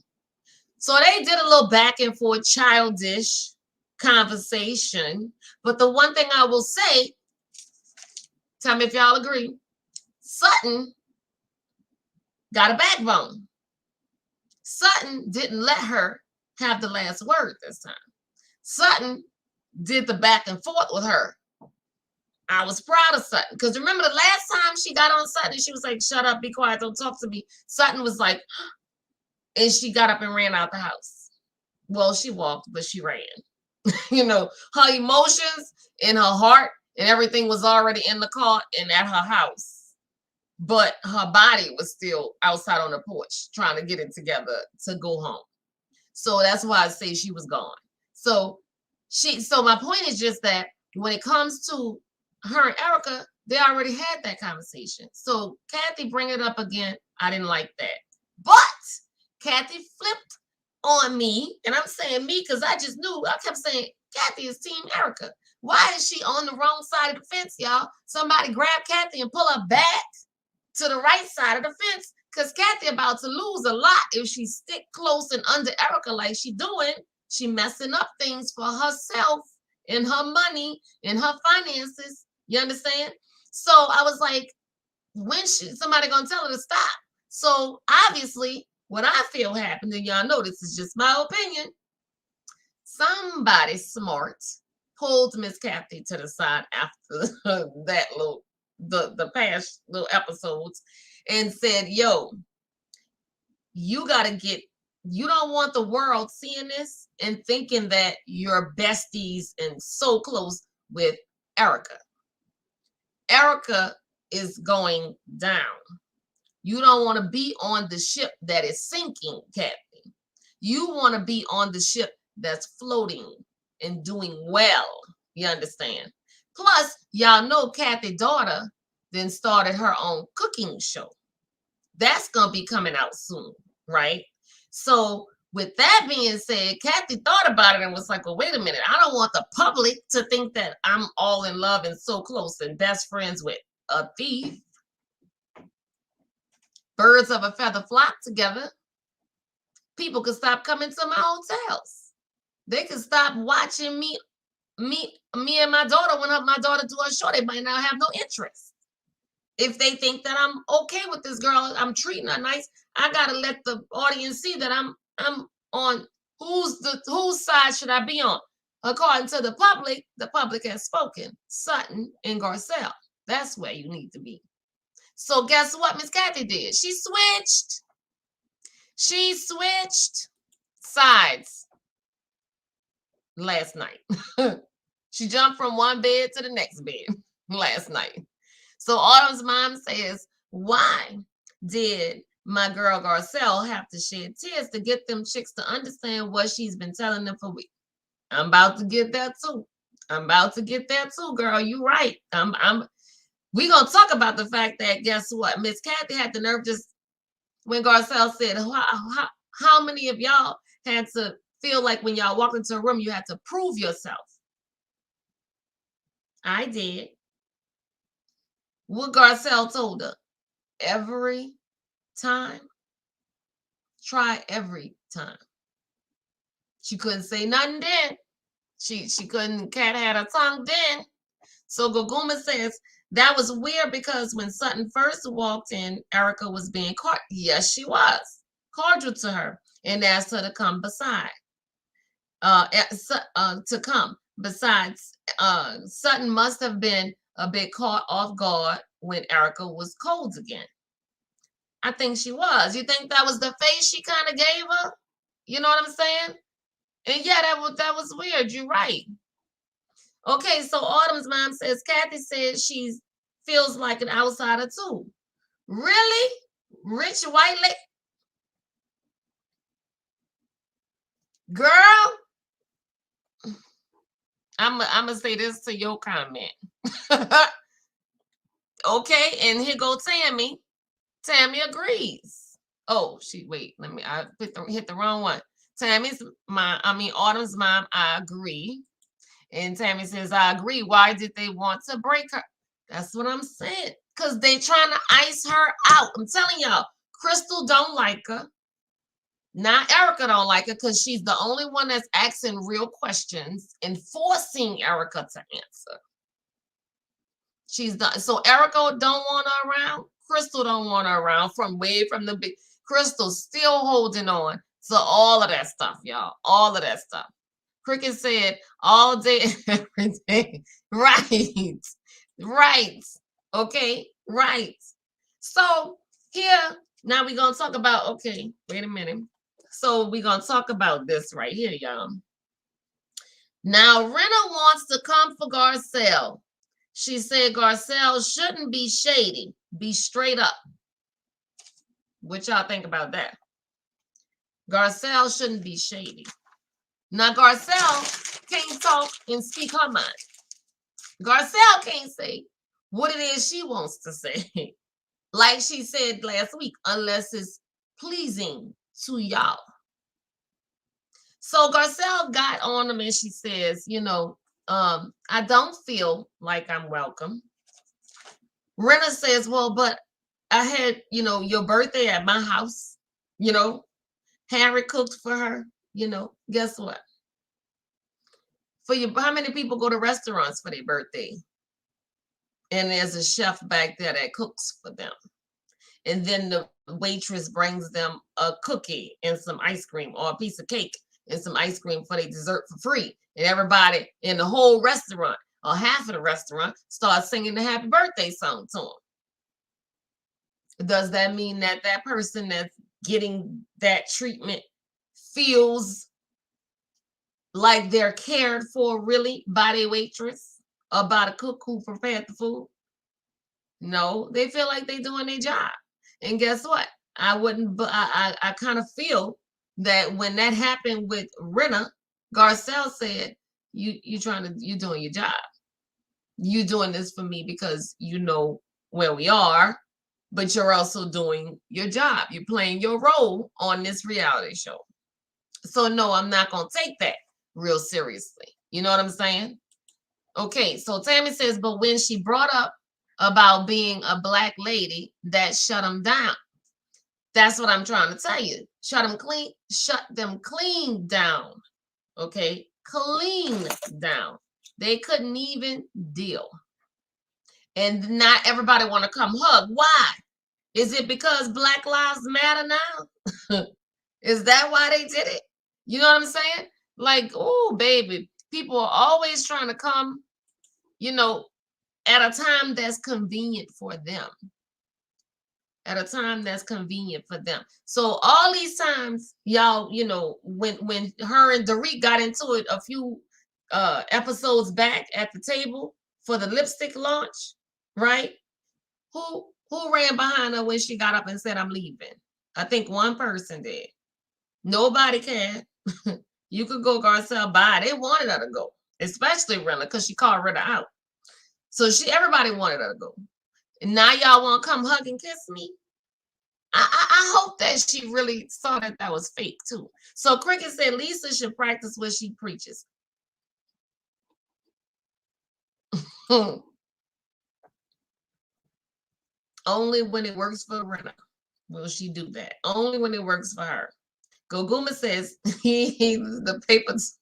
So they did a little back and forth childish conversation. But the one thing I will say, tell me if y'all agree, Sutton got a backbone. Sutton didn't let her have the last word this time. Sutton did the back and forth with her. I was proud of Sutton, because remember the last time she got on Sutton, she was like, shut up, be quiet, don't talk to me. Sutton was like, and she got up and ran out the house. Well, she walked, but she ran. Her emotions and her heart and everything was already in the car and at her house. But her body was still outside on the porch trying to get it together to go home. So that's why I say she was gone. So my point is just that when it comes to her and Erica, they already had that conversation. So Kathy bring it up again. I didn't like that. But Kathy flipped on me, and I'm saying me because I just knew. I kept saying Kathy is Team Erica. Why is she on the wrong side of the fence, y'all? Somebody grab Kathy and pull her back to the right side of the fence, because Kathy about to lose a lot if she stick close and under Erica like she doing. She messing up things for herself and her money and her finances. You understand? So I was like, when somebody gonna tell her to stop? So obviously, what I feel happened, and y'all know this is just my opinion, somebody smart pulled Miss Kathy to the side after that the past little episodes and said, yo, you don't want the world seeing this and thinking that you're besties and so close with Erica. Erica is going down. You don't want to be on the ship that is sinking, Kathy. You want to be on the ship that's floating and doing well. You understand? Plus, y'all know Kathy's daughter then started her own cooking show. That's going to be coming out soon, right? So with that being said, Kathy thought about it and was like, well, wait a minute. I don't want the public to think that I'm all in love and so close and best friends with a thief. Birds of a feather flock together. People could stop coming to my hotels. They could stop watching me and my daughter when my daughter do her show. They might not have no interest. If they think that I'm okay with this girl, I'm treating her nice, I gotta let the audience see that I'm on whose side should I be on? According to the public has spoken. Sutton and Garcelle. That's where you need to be. So guess what Miss Kathy did? She switched sides last night. She jumped from one bed to the next bed last night. So Autumn's mom says, why did my girl Garcelle have to shed tears to get them chicks to understand what she's been telling them for weeks? I'm about to get that too. Girl. You right. We're going to talk about the fact that, guess what? Miss Kathy had the nerve just when Garcelle said, how many of y'all had to feel like when y'all walked into a room, you had to prove yourself? I did. What Garcelle told her, every time, try every time. She couldn't say nothing then. She couldn't, Cat had her tongue then. So Goguma says, that was weird because when Sutton first walked in, Erica was being caught. Yes, she was. Cordial to her and asked her to come beside. To come. Besides, Sutton must have been a bit caught off guard when Erica was cold again. I think she was. You think that was the face she kind of gave her? You know what I'm saying? And yeah, that was weird. You're right. Okay, so Autumn's mom says Kathy says she feels like an outsider too. Really? Rich white lady? Girl, I'm gonna say this to your comment. Okay, and here go Tammy. Tammy agrees. Oh, wait, I hit the wrong one. Autumn's mom, I agree. And Tammy says, I agree. Why did they want to break her? That's what I'm saying. Because they trying to ice her out. I'm telling y'all, Crystal don't like her. Not Erica don't like her because she's the only one that's asking real questions and forcing Erica to answer. She's not. So Erica don't want her around. Crystal don't want her around from the big. Crystal still holding on to all of that stuff, y'all. All of that stuff. Cricket said all day, every day. Right. Right. Okay. Right. So here, now we're going to talk about, okay, wait a minute. So we're going to talk about this right here, y'all. Now, Rena wants to come for Garcelle. She said Garcelle shouldn't be shady, be straight up. What y'all think about that? Garcelle shouldn't be shady. Now, Garcelle can't talk and speak her mind. Garcelle can't say what it is she wants to say. Like she said last week, unless it's pleasing to y'all. So Garcelle got on them and she says, I don't feel like I'm welcome. Rena says, well, but I had, your birthday at my house, Harry cooked for her, guess what? How many people go to restaurants for their birthday? And there's a chef back there that cooks for them. And then the waitress brings them a cookie and some ice cream or a piece of cake and some ice cream for their dessert for free. And everybody in the whole restaurant or half of the restaurant starts singing the happy birthday song to them. Does that mean that that person that's getting that treatment feels like they're cared for really by their waitress or by the cook who prepared the food? No, they feel like they're doing their job. And guess what? I kind of feel that when that happened with Rena, Garcelle said, you doing your job. You doing this for me because you know where we are, but you're also doing your job. You're playing your role on this reality show. So no, I'm not going to take that real seriously. You know what I'm saying? Okay, so Tammy says, but when she brought up about being a black lady, that shut them down. That's what I'm trying to tell you. Shut them clean down. Okay, clean down. They couldn't even deal. And not everybody want to come hug. Why? Is it because Black Lives Matter now? Is that why they did it? You know what I'm saying? Like, oh, baby, people are always trying to come, at a time that's convenient for them. At a time that's convenient for them. So all these times, y'all, when her and Dorit got into it a few episodes back at the table for the lipstick launch, right? Who ran behind her when she got up and said, I'm leaving? I think one person did. Nobody can. You could go Garcelle by. They wanted her to go, especially Rena, because she called Rena out. So everybody wanted her to go. And now y'all want to come hug and kiss me? I hope that she really saw that was fake too. So Cricket said Lisa should practice what she preaches. Only when it works for Rena will she do that. Only when it works for her. Goguma says the papers.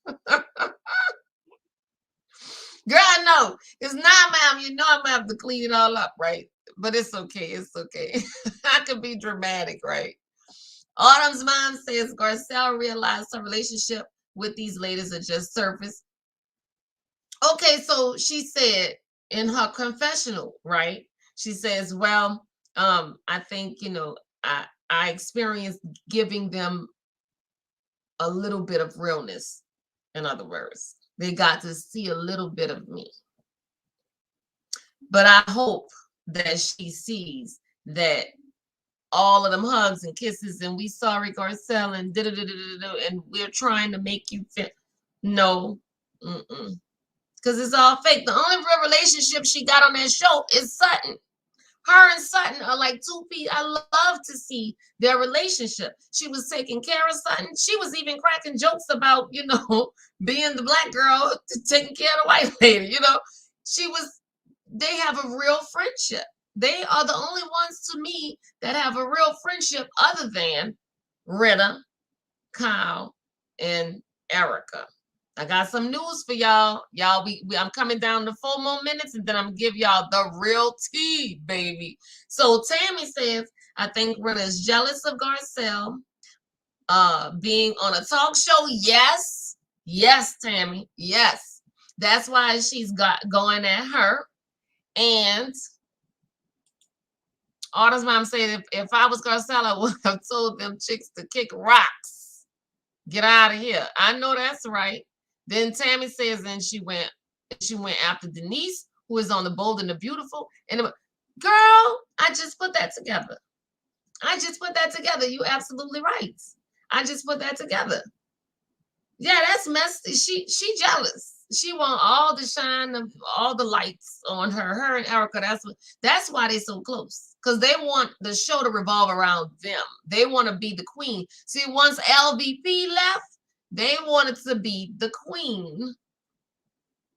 Girl, no, it's not, ma'am. You know I'm gonna have to clean it all up, right? But it's okay. It's okay. I could be dramatic, right? Autumn's mom says Garcelle realized her relationship with these ladies are just surface. Okay, so she said in her confessional, right? She says, well, I think, I experienced giving them a little bit of realness In other words, they got to see a little bit of me. But I hope that she sees that all of them hugs and kisses and we sorry Garcelle and and we're trying to make you feel no, because it's all fake. The only real relationship she got on that show is Sutton. Her and Sutton are like two people. I love to see their relationship. She was taking care of Sutton. She was even cracking jokes about, being the black girl taking care of the white lady. She was. They have a real friendship. They are the only ones to me that have a real friendship other than Rita, Kyle, and Erica. I got some news for y'all. I'm coming down to 4 more minutes and then I'm gonna give y'all the real tea, baby. So Tammy says, I think Rita is jealous of Garcelle being on a talk show. Yes. Yes, Tammy. Yes. That's why she's going at her. And Autumn's mom said, if I was Garcelle, I would have told them chicks to kick rocks. Get out of here. I know that's right. Then Tammy says, and she went after Denise, who is on the Bold and the Beautiful. And girl, I just put that together. You absolutely right. I just put that together. Yeah, that's messy. She jealous. She want all the shine of all the lights on her. Her and Erica. That's why they're so close. Because they want the show to revolve around them. They want to be the queen. See, once LVP left, they wanted to be the queen.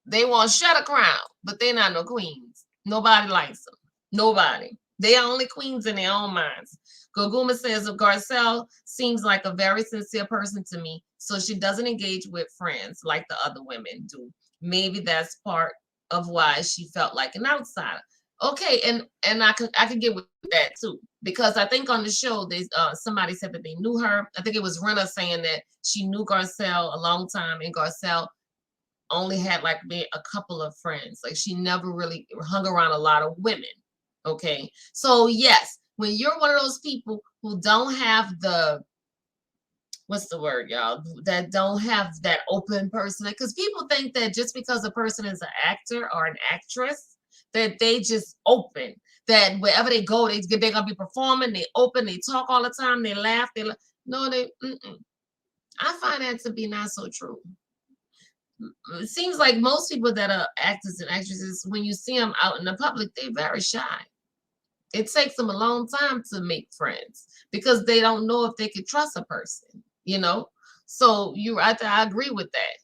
They want shut a crown, but they're not no queens. Nobody likes them. Nobody. They are only queens in their own minds. Goguma says, Garcelle seems like a very sincere person to me, so she doesn't engage with friends like the other women do. Maybe that's part of why she felt like an outsider. Okay, and I can get with that too, because I think on the show somebody said that they knew her. I think it was Rena saying that she knew Garcelle a long time, and Garcelle only had like maybe a couple of friends. Like she never really hung around a lot of women. Okay, so yes, when you're one of those people who don't have what's the word, y'all, that don't have that open person, because people think that just because a person is an actor or an actress, that they just open, that wherever they go, they're gonna be performing, they open, they talk all the time, they laugh, no, I find that to be not so true. It seems like most people that are actors and actresses, when you see them out in the public, they're very shy. It takes them a long time to make friends because they don't know if they can trust a person, So I agree with that.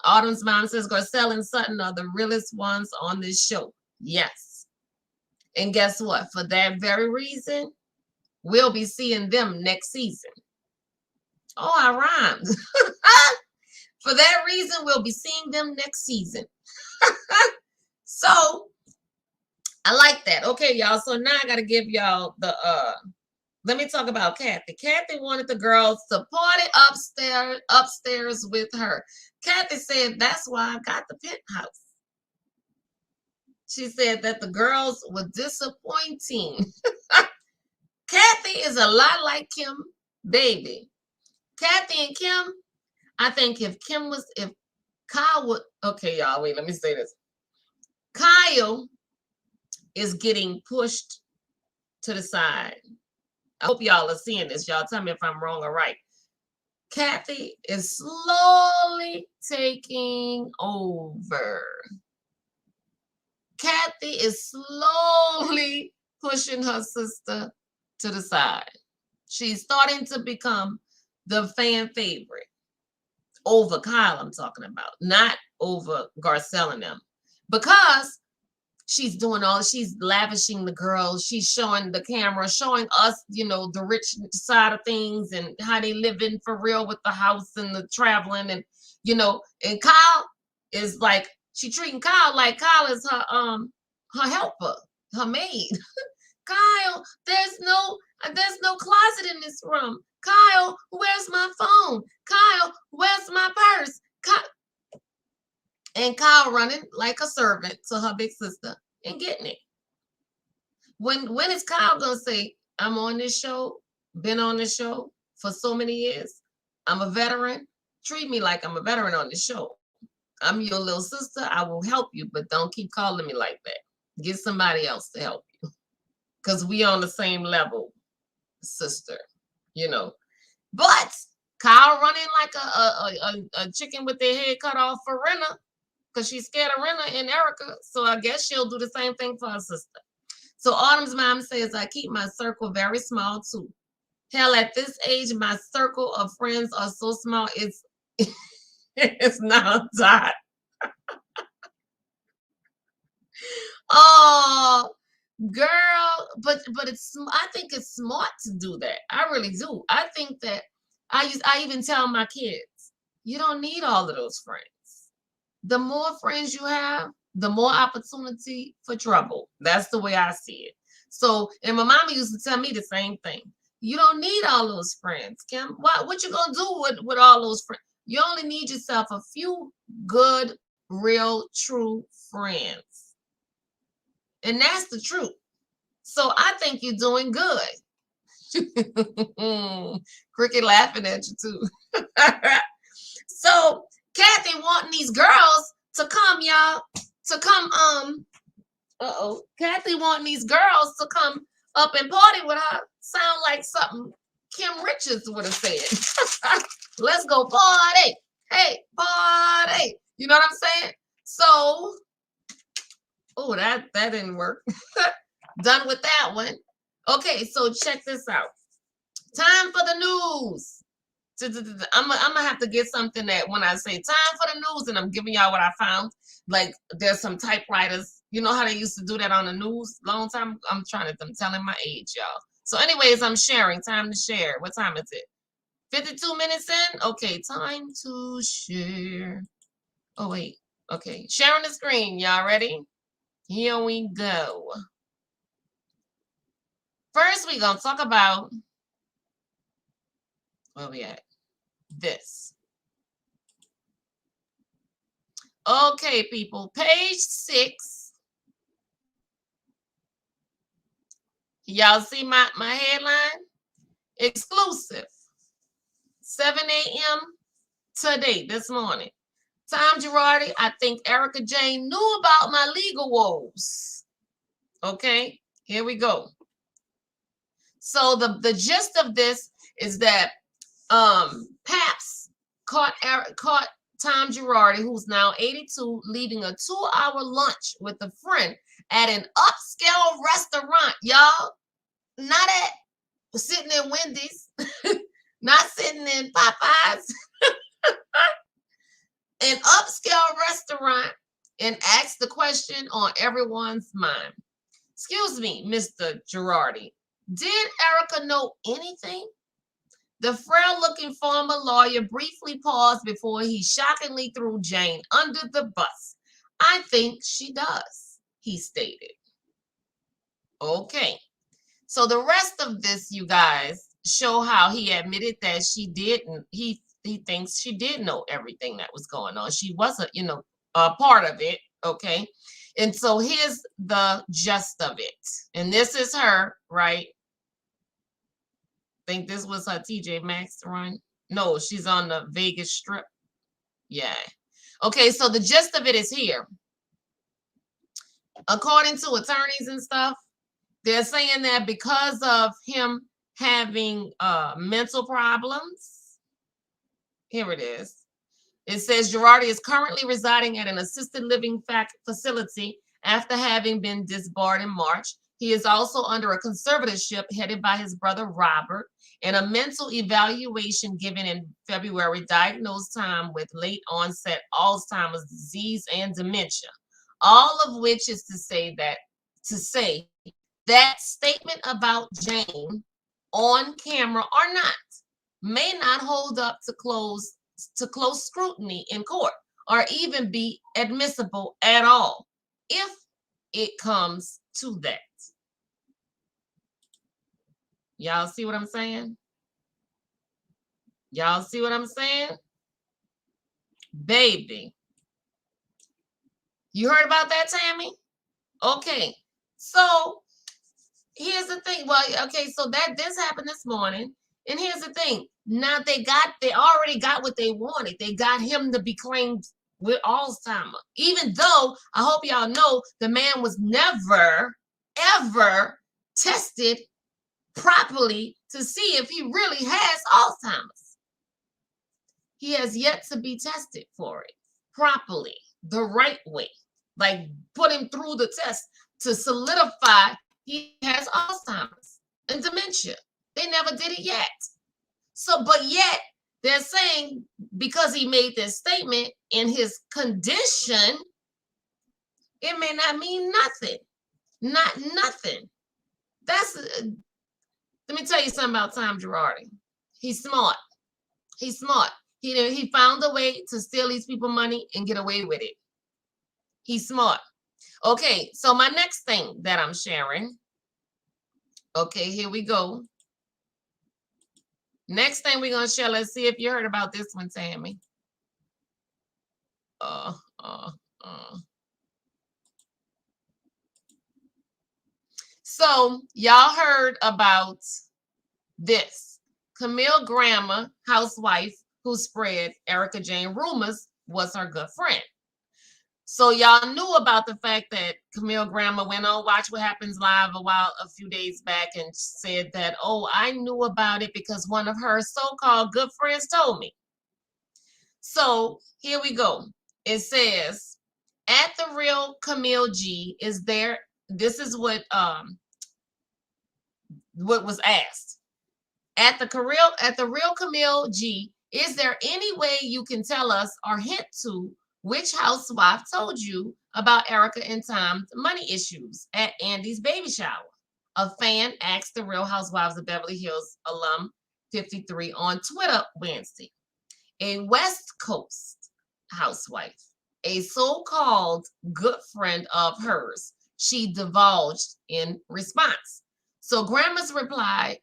Autumn's mom says Garcelle and Sutton are the realest ones on this show. Yes. And guess what? For that very reason, we'll be seeing them next season. Oh, I rhymed. For that reason, we'll be seeing them next season. So I like that. Okay, y'all. So now I got to give y'all let me talk about Kathy. Kathy wanted the girls to party upstairs with her. Kathy said, that's why I got the penthouse. She said that the girls were disappointing. Kathy is a lot like Kim, baby. Kathy and Kim, I think if Kyle would, okay, y'all, wait, let me say this. Kyle is getting pushed to the side. I hope y'all are seeing this. Y'all tell me if I'm wrong or right. Kathy is slowly taking over. Kathy is slowly pushing her sister to the side. She's starting to become the fan favorite over Kyle, I'm talking about, not over Garcelle and them. Because she's lavishing the girls. She's showing the camera, showing us, the rich side of things and how they living for real with the house and the traveling and, and Kyle is like, she treating Kyle like Kyle is her helper, her maid. Kyle, there's no closet in this room. Kyle, where's my phone? Kyle, where's my purse? And Kyle running like a servant to her big sister and getting it. When is Kyle gonna say, I'm on this show, been on this show for so many years, I'm a veteran, treat me like I'm a veteran on the show. I'm your little sister. I will help you, but don't keep calling me like that. Get somebody else to help you because we on the same level, sister. You know. But Kyle running like a chicken with their head cut off for Renna because she's scared of Renna and Erica. So I guess she'll do the same thing for her sister. So Autumn's mom says, I keep my circle very small too. Hell, at this age, my circle of friends are so small, it's now dot. Oh, girl, but I think it's smart to do that. I really do. I think that I even tell my kids, you don't need all of those friends. The more friends you have, the more opportunity for trouble. That's the way I see it. So, and my mama used to tell me the same thing. You don't need all those friends, Kim. What you gonna do with all those friends? You only need yourself a few good, real, true friends. And that's the truth. So I think you're doing good. Cricket laughing at you too. So Kathy wanting these girls to come, y'all, to come, Kathy wanting these girls to come up and party with her. Sound like something Kim Richards would have said. Let's go party. Hey, party. You know what I'm saying? So, oh, that didn't work. Done with that one. Okay, so check this out. Time for the news. I'm gonna have to get something that when I say time for the news and I'm giving y'all what I found, like there's some typewriters. You know how they used to do that on the news long time? I'm telling my age, y'all. So anyways, I'm sharing. Time to share. What time is it? 52 minutes in? Okay, time to share. Oh, wait. Okay, sharing the screen. Y'all ready? Here we go. First, we're going to talk about, where we at? This. Okay, people. Page 6. Y'all see my headline? Exclusive. 7 a.m. today, this morning. Tom Girardi, I think Erica Jane knew about my legal woes. Okay, here we go. So the gist of this is that Paps caught Tom Girardi, who's now 82, leaving a 2-hour lunch with a friend at an upscale restaurant, y'all. Not at sitting in Wendy's, not sitting in Popeyes, an upscale restaurant, and asked the question on everyone's mind. Excuse me, Mr. Girardi, did Erica know anything? The frail-looking former lawyer briefly paused before he shockingly threw Jane under the bus. I think she does, he stated. Okay. So the rest of this, you guys, show how he admitted that she didn't. He thinks she did know everything that was going on. She wasn't, a part of it. Okay. And so here's the gist of it. And this is her, right? Think this was her TJ Maxx run. No, she's on the Vegas Strip. Yeah. Okay, so the gist of it is here. According to attorneys and stuff, they're saying that because of him having mental problems, here it is. It says Girardi is currently residing at an assisted living facility after having been disbarred in March. He is also under a conservatorship headed by his brother Robert, and a mental evaluation given in February diagnosed Tom with late onset Alzheimer's disease and dementia. All of which is to say that statement about Jane, on camera or not, may not hold up to close scrutiny in court or even be admissible at all if it comes to that. Y'all see what I'm saying? Y'all see what I'm saying? Baby. You heard about that, Tammy? Okay. So here's the thing. Well, okay, so this happened this morning. And here's the thing. Now they already got what they wanted. They got him to be claimed with Alzheimer's. Even though I hope y'all know the man was never, ever tested properly to see if he really has Alzheimer's. He has yet to be tested for it properly, the right way. Like put him through the test to solidify he has Alzheimer's and dementia. They never did it yet. So, but yet they're saying because he made this statement in his condition, it may not mean nothing. Not nothing. That's let me tell you something about Tom Girardi. He's smart. He's smart. He found a way to steal these people money and get away with it. He's smart. Okay, so my next thing that I'm sharing. Okay, here we go. Next thing we're gonna share. Let's see if you heard about this one, Tammy. So y'all heard about this. Camille Grammer, housewife who spread Erica Jane rumors, was her good friend. So y'all knew about the fact that Camille Grammer went on Watch What Happens Live a few days back and said that, oh, I knew about it because one of her so-called good friends told me. So here we go. It says, at the real Camille G, is there, this is what was asked. At the real Camille G, is there any way you can tell us or hint to which housewife told you about Erica and Tom's money issues at Andy's baby shower? A fan asked the Real Housewives of Beverly Hills alum 53 on Twitter Wednesday. A West Coast housewife, a so-called good friend of hers, she divulged in response. So Grammer's reply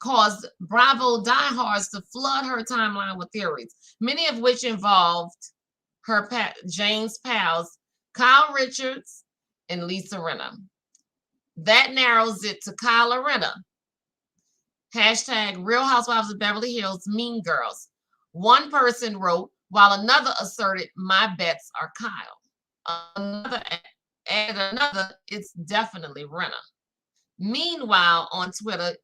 caused Bravo diehards to flood her timeline with theories, many of which involved her Jane's pals, Kyle Richards and Lisa Rinna. That narrows it to Kyle Rinna. Hashtag Real Housewives of Beverly Hills Mean Girls. One person wrote, while another asserted, my bets are Kyle. Another, it's definitely Rinna. Meanwhile, on Twitter,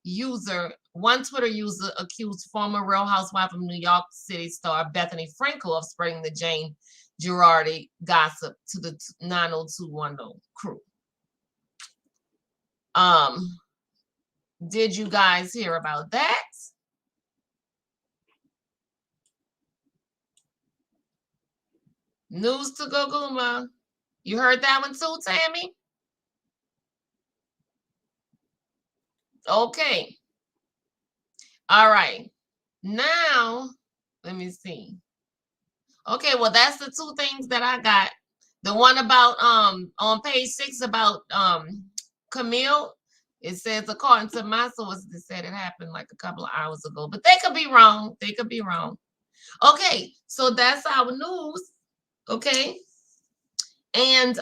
one Twitter user accused former Real Housewife of New York City star Bethany Frankel of spreading the Jane Girardi gossip to the 90210 crew. Did you guys hear about that? News to Goguma. You heard that one too, Tammy? Okay. All right. Now, let me see. Okay, well, that's the two things that I got. The one about on page 6 about Camille. It says, according to my sources, it said it happened like a couple of hours ago, but they could be wrong. They could be wrong. Okay, so that's our news. Okay, and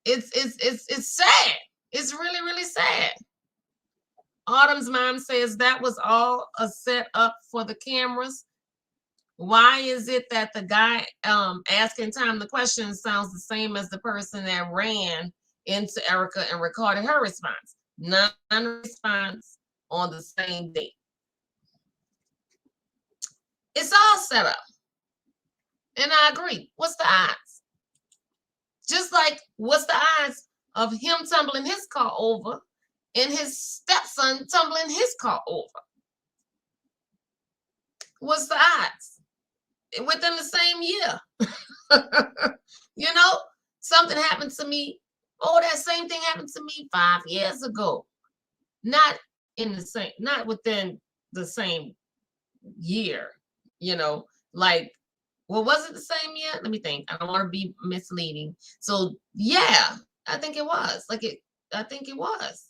it's sad. It's really, really sad. Autumn's mom says that was all a set up for the cameras. Why is it that the guy asking Tom the question sounds the same as the person that ran into Erica and recorded her response? Non-response on the same date. It's all set up. And I agree. What's the odds? Just like, what's the odds of him tumbling his car over and his stepson tumbling his car over? What's the odds? Within the same year. You know, something happened to me. Oh, that same thing happened to me 5 years ago. Not within the same year, you know, like, well, was it the same year? Let me think. I don't want to be misleading. So yeah, I think it was. I think it was.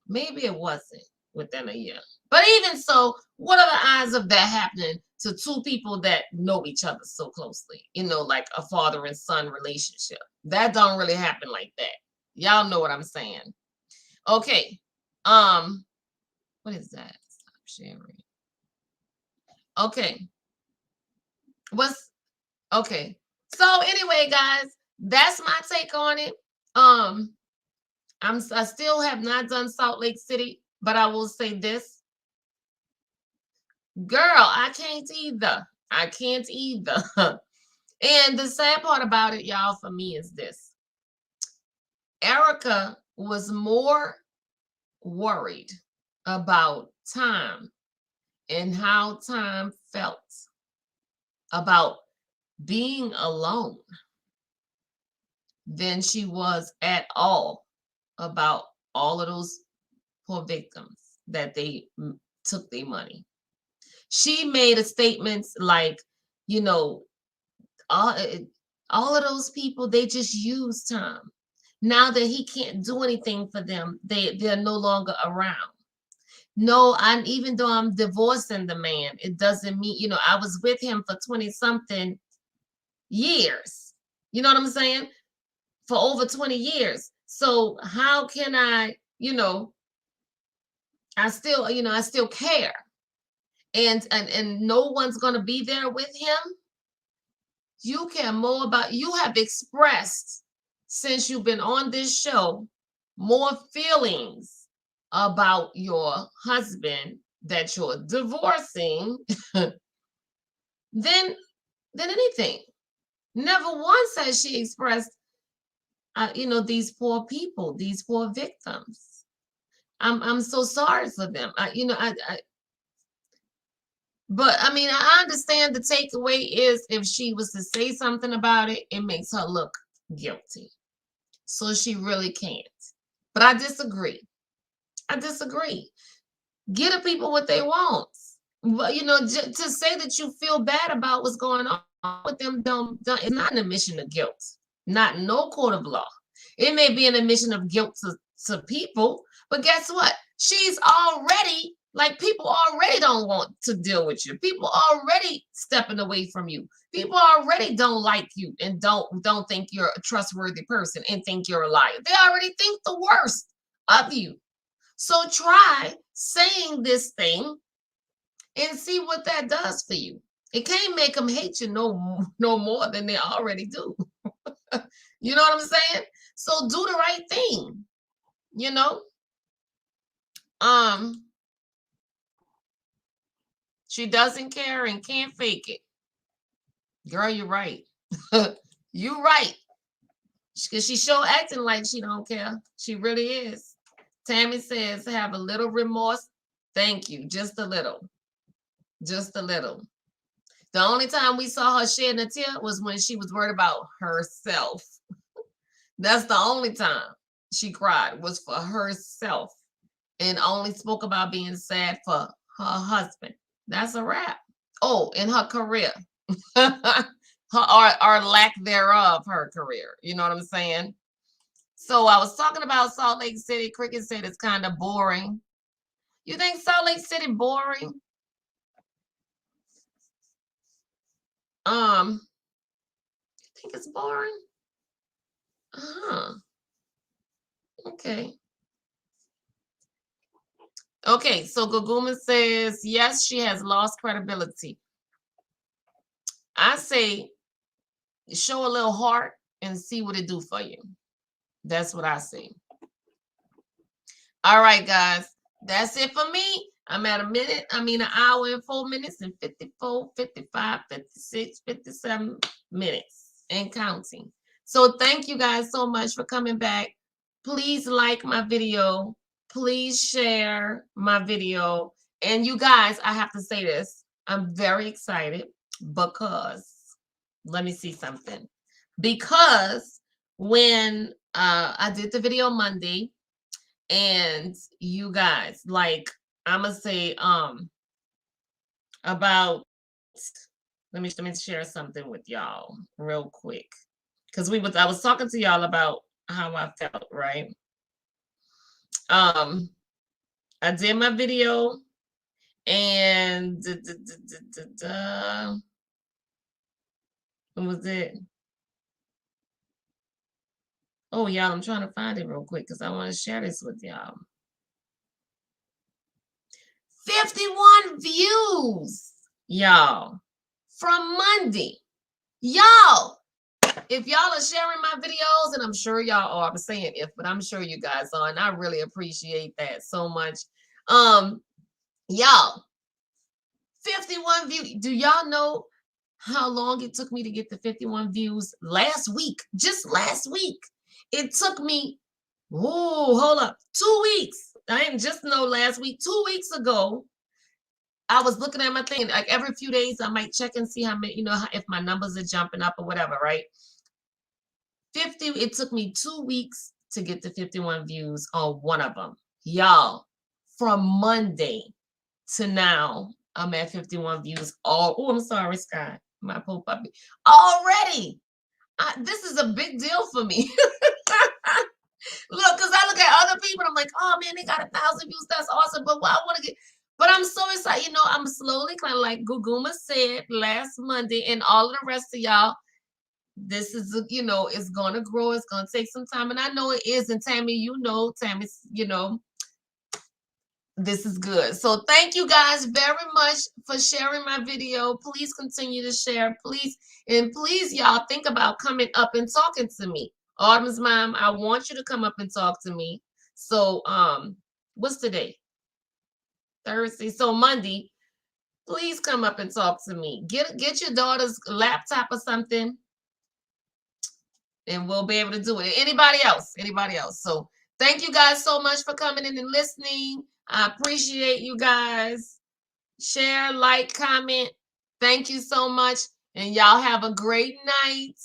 Maybe it wasn't within a year. But even so, what are the odds of that happening to two people that know each other so closely? You know, like a father and son relationship. That don't really happen like that. Y'all know what I'm saying. Okay. What is that? Stop sharing. Okay. Okay. So anyway, guys, that's my take on it. I still have not done Salt Lake City, but I will say this. Girl, I can't either. I can't either. And the sad part about it, y'all, for me is this. Erica was more worried about time and how time felt about being alone than she was at all about all of those poor victims that they took their money. She made a statement like, you know, all of those people, they just use time. Now that he can't do anything for them, they're no longer around. No, even though I'm divorcing the man, it doesn't mean, I was with him for 20 something years. You know what I'm saying? For over 20 years. So how can I, I still care. And no one's going to be there with him. You care more about, you have expressed since you've been on this show more feelings about your husband that you're divorcing than anything. Never once has she expressed, these poor people, these poor victims. I'm so sorry for them. But I mean, I understand the takeaway is if she was to say something about it, it makes her look guilty. So she really can't. But I disagree. Give the people what they want. But to say that you feel bad about what's going on with them, it's not an admission of guilt. Not in no court of law. It may be an admission of guilt to people, but guess what? She's already, like, people already don't want to deal with you. People already stepping away from you. People already don't like you and don't think you're a trustworthy person and think you're a liar. They already think the worst of you. So try saying this thing and see what that does for you. It can't make them hate you no more than they already do. You know what I'm saying? So do the right thing. She doesn't care and can't fake it. Girl, you're right. You're right. Because she's sure acting like she don't care. She really is. Tammy says, have a little remorse. Thank you. Just a little. Just a little. The only time we saw her shedding a tear was when she was worried about herself. That's the only time she cried, was for herself, and only spoke about being sad for her husband. That's a wrap. Oh, in her career. or lack thereof, her career. You know what I'm saying? So I was talking about Salt Lake City. Cricket said it's kind of boring. You think Salt Lake City boring? You think it's boring? Okay. Okay, so Guguma says, yes, she has lost credibility. I say, show a little heart and see what it do for you. That's what I say. All right, guys. That's it for me. I'm at an hour and 4 minutes and 54, 55, 56, 57 minutes and counting. So thank you guys so much for coming back. Please like my video. Please share my video. And you guys, I have to say this. I'm very excited because, let me see something. Because when I did the video Monday, and you guys, like, I'm gonna say about, let me share something with y'all real quick, because I was talking to y'all about how I felt, right? I did my video, and what was it? Oh, y'all, I'm trying to find it real quick because I want to share this with y'all. 51 views, y'all, from Monday. Y'all, if y'all are sharing my videos, and I'm sure y'all are, I'm saying if, but I'm sure you guys are, and I really appreciate that so much. Y'all, 51 views. Do y'all know how long it took me to get the 51 views last week? Just last week. It took me, hold up, 2 weeks. I didn't just know last week. 2 weeks ago, I was looking at my thing. Like every few days, I might check and see how many, if my numbers are jumping up or whatever, right? 50, it took me 2 weeks to get to 51 views on one of them. Y'all, from Monday to now, I'm at 51 views. I'm sorry, Scott, my poor puppy. Already. This is a big deal for me. Look, because I look at other people, I'm like, oh man, they got 1,000 views. That's awesome. But what I want to get, but I'm so excited. I'm slowly kind of like Guguma said last Monday, and all of the rest of y'all, this is, it's going to grow. It's going to take some time. And I know it is. And Tammy, Tammy's, this is good. So thank you guys very much for sharing my video. Please continue to share, please. And please, y'all, think about coming up and talking to me. Autumn's mom, I want you to come up and talk to me. So what's today? Thursday. So Monday, please come up and talk to me. Get your daughter's laptop or something, and we'll be able to do it. Anybody else? So thank you guys so much for coming in and listening. I appreciate you guys. Share, like, comment. Thank you so much. And y'all have a great night.